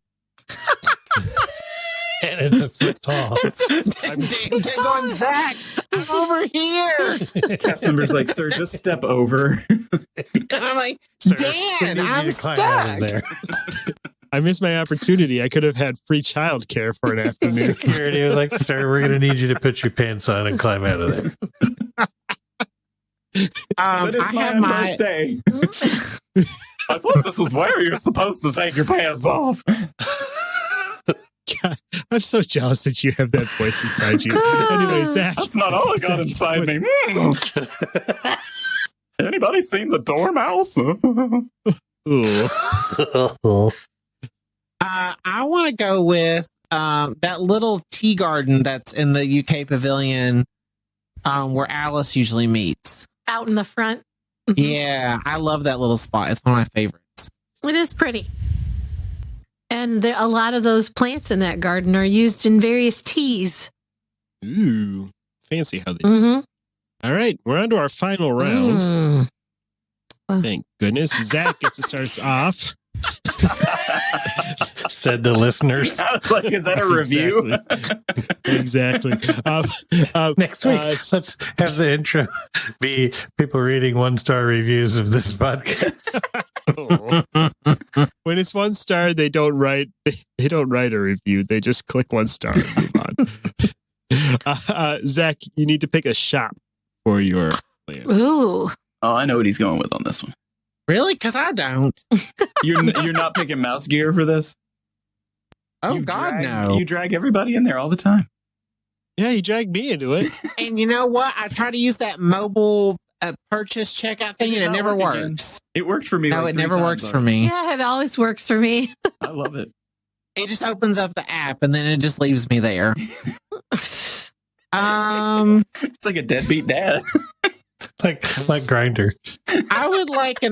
G: And it's a foot tall.
F: Dan going, Zach, I'm over here.
E: Cast members like, sir, just step over.
F: And I'm like,
G: Sir, we
F: Dan,
G: need you
F: I'm
G: to climb out of
F: stuck.
G: there.
C: I missed my opportunity. I could have had free childcare for an afternoon.
G: Security was like, sir, we're going to need you to put your pants on and climb out of there.
E: But it's
F: I have
E: my
F: my
E: birthday. I thought this was where you're supposed to take your pants off.
C: God, I'm so jealous that you have that voice inside you. Anyway, Zach.
E: That's not all I got inside me. Anybody seen the dormouse?
C: Ooh.
F: I want to go with that little tea garden that's in the UK pavilion where Alice usually meets.
D: Out in the front.
F: Yeah, I love that little spot. It's one of my favorites.
D: It is pretty. And a lot of those plants in that garden are used in various teas.
C: Ooh. Fancy how they
D: Mm-hmm.
C: All right, we're on to our final round. Thank goodness. Zach gets to start us off.
G: Said the listeners.
E: Like, is that a review?
C: Exactly.
G: Next week, let's have the intro be people reading 1-star reviews of this podcast.
C: When it's 1 star, they don't write a review. They just click 1 star and move on. Zach, you need to pick a shop for your plan.
D: Ooh.
E: Oh, I know what he's going with on this one.
F: Really? Because I don't.
E: You're not picking mouse gear for this?
F: Oh,
E: You
F: God,
E: drag-
F: no.
E: You drag everybody in there all the time.
C: Yeah, you dragged me into it.
F: And you know what? I try to use that mobile purchase checkout thing, and it
E: not
F: never
E: work again.
F: works.
E: It worked for me.
F: No,
E: like
F: it
E: 3
F: never
E: times
F: works for
E: already.
F: me.
D: Yeah, it always works for me.
E: I love it.
F: It just opens up the app, and then it just leaves me there.
E: It's like a deadbeat dad.
G: like Grinder.
F: I would like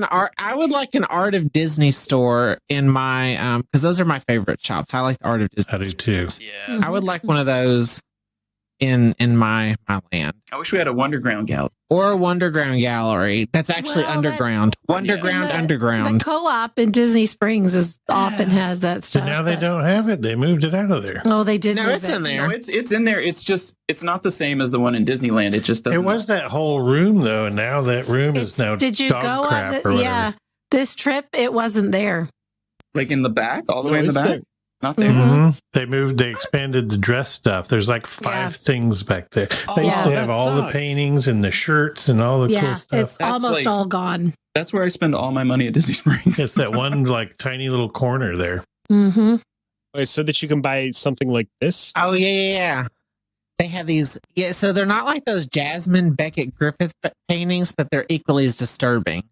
F: an Art of Disney store in my because those are my favorite shops. I like the Art of Disney.
G: I do too.
E: Yeah.
F: I would like one of those in my land.
E: I wish we had a Wonderground gallery.
F: Or a Wonderground gallery. That's actually
D: Well,
F: underground. Wonderground
D: The
F: underground.
D: co-op in Disney Springs often has that
G: But
D: stuff.
G: now they don't have it. They moved it out of there.
D: Oh, they did.
F: No,
D: move
F: it's
D: it.
F: in there.
E: No, it's in there. It's not the same as the one in Disneyland. It just doesn't.
G: It was that whole room though, and now that room is now
D: Did you
G: dog
D: go
G: crap
D: on
G: or whatever.
D: yeah, this trip? It wasn't there.
E: like in the back, all the
C: No,
E: way in the
C: it's
E: back.
C: there.
E: Not there.
D: Mhm.
G: They expanded the dress stuff. There's like 5 things back there. They used
D: yeah.
G: to have
E: that
G: all the
E: sucks.
G: paintings and the shirts and all the cool
D: Yeah,
G: stuff.
D: it's
E: That's
D: almost
E: like-
D: all gone.
E: That's where I spend all my money at Disney Springs.
G: It's that one like tiny little corner there.
D: Mm-hmm.
C: Wait, so that you can buy something like this?
F: Oh, yeah. They have these. Yeah, so they're not like those Jasmine Beckett Griffith paintings, but they're equally as disturbing.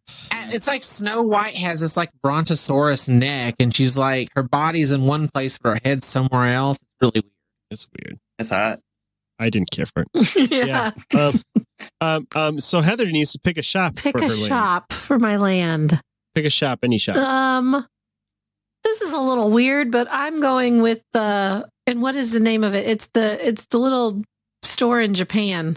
F: It's like Snow White has this like brontosaurus neck, and she's like, her body's in one place, but her head's somewhere else. It's really weird.
C: That's weird.
E: It's hot.
C: I didn't care for it.
D: Yeah.
C: So Heather needs to pick a shop.
D: Pick
C: for
D: a
C: her land.
D: shop for my land.
C: Pick a shop, any shop.
D: This is a little weird, but I'm going with and what is the name of it? It's the little store in Japan.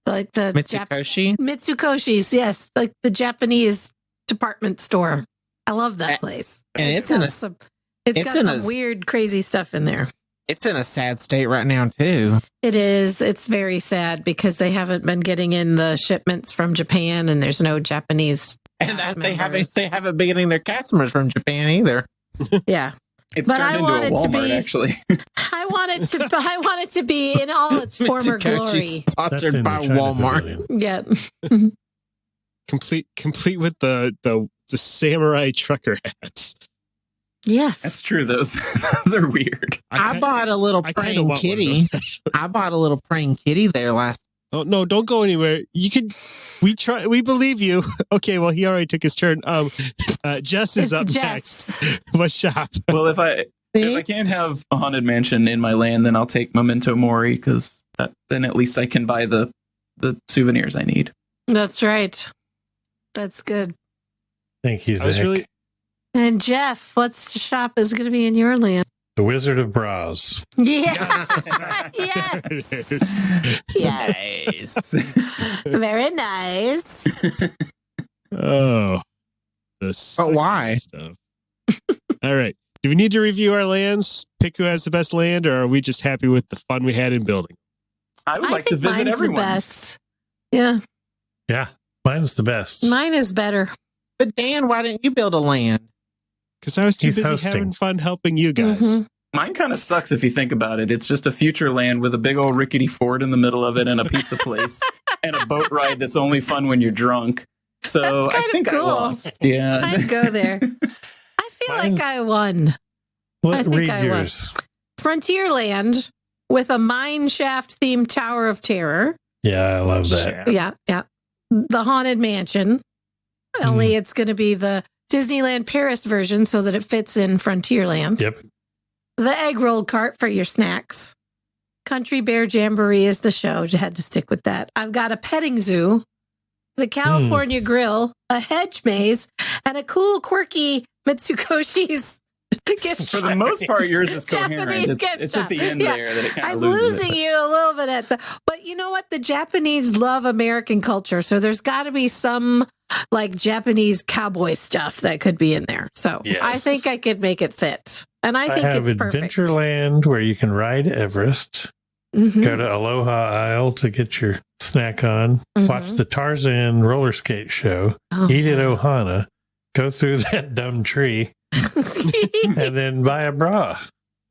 D: Like the
F: Mitsukoshi?
D: Mitsukoshi's, yes. Like the Japanese department store. I love that
F: And-
D: place.
F: and it's in a-
D: got some weird, crazy stuff in there.
F: It's in a sad state right now, too.
D: It is. It's very sad because they haven't been getting in the shipments from Japan, and there's no Japanese.
F: And that they
D: members.
F: haven't been getting their customers from Japan either.
D: Yeah,
E: It's
D: But
E: turned
D: I
E: into
D: want
E: a
D: it to
E: Walmart,
D: be-
E: actually.
D: I want it to be in all its former
F: Mitsukoshi
D: glory.
G: That's
F: sponsored
G: in
F: by
G: the China
F: Walmart.
G: Pavilion.
D: Yep.
C: Complete with the samurai trucker hats.
D: Yes.
E: That's true. Those are weird.
F: I bought a little
C: I kinda
F: praying
C: want one of
F: kitty.
C: those.
F: I bought a little praying kitty there last.
C: Oh no! Don't go anywhere. You can. We believe you. Okay. Well, he already took his turn. Jess is
D: It's
C: up
D: Jess.
C: next. What shop?
E: Well, if I can't have a haunted mansion in my land, then I'll take Memento Mori because then at least I can buy the souvenirs I need.
D: That's right. That's good.
G: Thank you,
C: I was
G: Zach.
C: really.
D: And Jeff, what's the shop is going to be in your land?
G: The Wizard of Bras.
D: Yes.
C: There it
D: yes.
C: is.
D: Yes.
E: Nice.
D: Very nice.
C: Oh.
F: But why?
C: Stuff. All right. Do we need to review our lands? Pick who has the best land, or are we just happy with the fun we had in building?
E: I would like to
D: think
E: visit
D: mine's
E: everyone.
D: the best. Yeah,
G: Yeah, mine's the best.
D: mine is better.
F: But Dan, why didn't you build a land?
C: Because I was too
G: He's
C: busy
G: hosting.
C: having fun helping you guys.
D: Mhm.
E: Mine kind of sucks if you think about it. It's just a future land with a big old rickety fort in the middle of it and a pizza place and a boat ride that's only fun when you're drunk. So
D: That's kind
E: I
D: of
E: think I
D: cool.
E: lost. Yeah.
D: I'd go there. I feel
G: Mine's-
D: like I won. I think
G: Read
D: I
G: yours.
D: Frontierland with a mine shaft themed Tower of Terror.
G: Yeah, I love that.
D: Yeah. The Haunted Mansion. Only it's going to be the Disneyland Paris version so that it fits in Frontierland.
G: Yep.
D: The egg roll cart for your snacks. Country Bear Jamboree is the show. You had to stick with that. I've got a petting zoo, the California Grill, a hedge maze, and a cool, quirky Mitsukoshi's gift
E: For the
D: shop.
E: most part, yours is coherent.
D: Japanese
E: It's,
D: gift
E: it's at the
D: shop.
E: end
D: Yeah.
E: there that it kind
D: I'm
E: of loses
D: losing
E: it.
D: you a little bit at the, but you know what? The Japanese love American culture, so there's got to be some like Japanese cowboy stuff that could be in there. So
G: Yes.
D: I think I could make it fit, and I think
G: have
D: it's perfect.
G: Adventureland where you can ride Everest.
D: Mhm.
G: Go to Aloha Isle to get your snack on.
D: Mhm.
G: Watch the Tarzan roller skate show.
D: Oh,
G: Eat at
D: yeah.
G: Ohana. Go through that dumb tree and then buy a bra.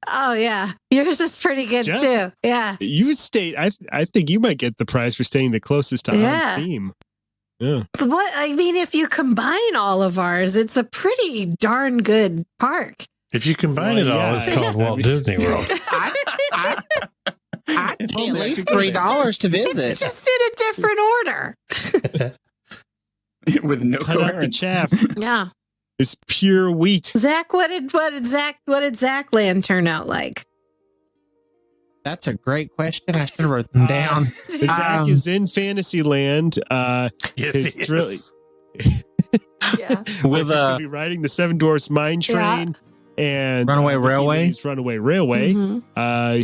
D: Oh yeah, yours is pretty good
C: Jeff?
D: too. Yeah,
C: You stayed. I think you might get the prize for staying the closest to
D: Yeah.
C: our theme. Yeah.
D: but what I mean, if you combine all of ours, it's a pretty darn good park.
G: If you combine
C: Well,
G: it all,
C: yeah.
G: it's called Walt Disney World.
F: I'd
E: If
F: pay
E: only
F: at
E: I
F: least
E: could go
F: $3 to
D: It's
F: visit.
D: just in a different order.
E: With no
C: Cut out the
E: coherence.
C: chaff.
D: Yeah,
C: It's pure wheat.
D: Zach, what did Zach Land turn out like?
F: That's a great question. I should have wrote them down.
C: Zach is in Fantasyland.
G: Yes,
C: His
G: he
C: thrill-
G: is.
D: Yeah,
F: With
C: He's gonna be riding the Seven Dwarfs Mine
D: Yeah.
C: Train. and
F: Runaway Railway.
C: Runaway Railway.
D: Mhm.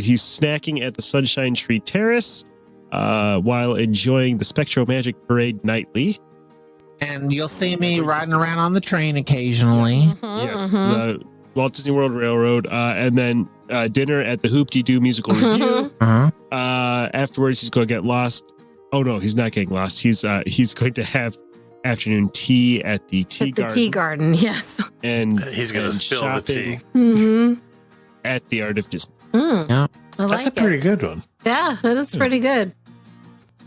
C: He's snacking at the Sunshine Tree Terrace while enjoying the Spectro Magic Parade nightly.
F: And you'll see me riding around on the train occasionally.
C: Yes, the Walt Disney World Railroad, and then dinner at the Hoop-Dee-Doo musical review.
F: Uh-huh.
C: Afterwards, he's going to get lost. Oh no, he's not getting lost. He's going to have afternoon tea at the tea
D: At the
C: garden.
D: tea garden, yes.
C: And
G: He's going to
C: and
G: spill the
C: shopping
G: tea.
D: Mm-hmm.
C: at the Art of Disney.
D: Mm.
F: Yeah.
D: I
G: That's
D: like
G: a pretty
D: it.
G: good one.
D: Yeah, that is pretty good.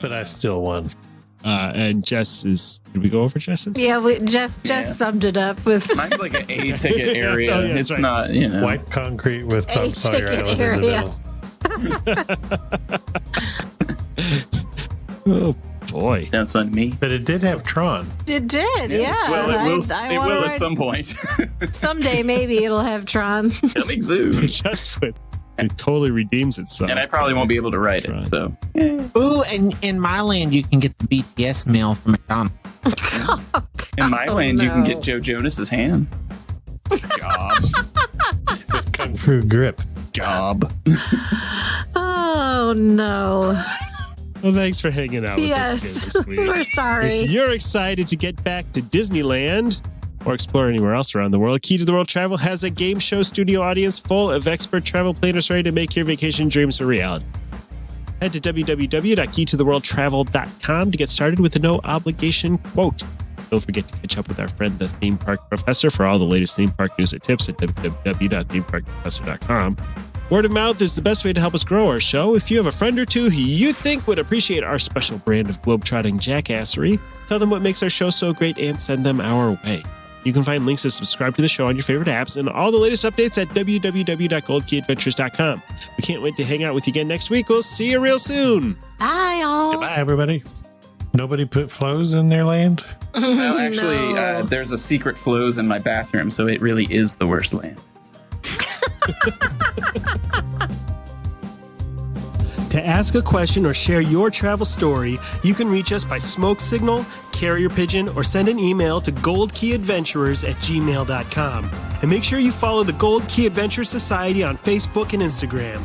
G: But I still won.
C: And Jess is. Did we go over Jess's?
D: Yeah, we just
E: Yeah.
D: summed it up with
E: Mine's like an A ticket area.
C: Oh, yeah, that's
E: it's
C: right.
E: not, you know.
G: White concrete with
D: A
G: Tom Sawyer
D: ticket
G: Island
D: area.
G: in the middle.
C: Oh boy.
E: Sounds fun to me.
G: But it did have Tron.
D: it did. Yeah,
E: Well, it will.
D: I
E: It
D: wanna
E: will at
D: ride-
E: some point.
D: Someday maybe it'll have Tron.
E: Coming soon.
C: Just when it totally redeems itself.
E: And I probably won't be able to write
C: Right.
E: it. So
F: Ooh, and in my land, you can get the BTS meal from McDonald's.
E: in my
D: Oh,
E: land, you can
D: no.
E: get Joe Jonas's hand. Job.
G: With Kung Fu Grip.
E: Job.
D: Oh no.
C: Well, thanks for hanging out with us again
D: Yes.
C: this week.
D: We're sorry.
C: If you're excited to get back to Disneyland or explore anywhere else around the world, Key to the World Travel has a game show studio audience full of expert travel planners ready to make your vacation dreams a reality. Head to www.keytotheworldtravel.com to get started with a no obligation quote. Don't forget to catch up with our friend, the Theme Park Professor, for all the latest theme park news and tips at www.themeparkprofessor.com. Word of mouth is the best way to help us grow our show. If you have a friend or two who you think would appreciate our special brand of globetrotting jackassery, tell them what makes our show so great and send them our way. You can find links to subscribe to the show on your favorite apps and all the latest updates at www.goldkeyadventures.com. We can't wait to hang out with you again next week. We'll see you real soon.
D: Bye, y'all.
G: Goodbye, everybody. Nobody put flows in their land?
E: Well, actually,
D: No.
E: there's a secret flows in my bathroom, so it really is the worst land.
A: To ask a question or share your travel story, you can reach us by smoke signal, carrier pigeon, or send an email to goldkeyadventurers@gmail.com. And make sure you follow the Gold Key Adventures Society on Facebook and Instagram.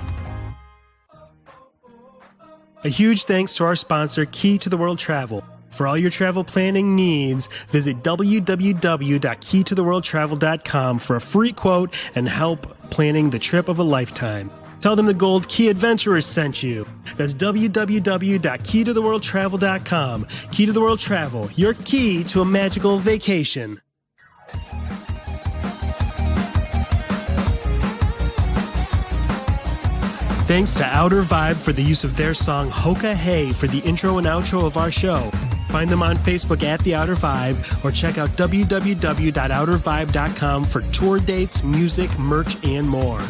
A: A huge thanks to our sponsor, Key to the World Travel. For all your travel planning needs, visit www.keytotheworldtravel.com for a free quote and help planning the trip of a lifetime. Tell them the Gold Key Adventurers sent you. That's www.keytotheworldtravel.com. Key to the World Travel, your key to a magical vacation. Thanks to Outer Vibe for the use of their song Hoka Hey for the intro and outro of our show. Find them on Facebook at The Outer Vibe or check out www.outervibe.com for tour dates, music, merch, and more.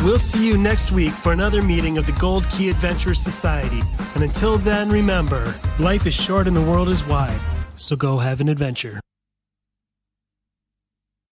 A: We'll see you next week for another meeting of the Gold Key Adventure Society. And until then, remember, life is short and the world is wide. So go have an adventure.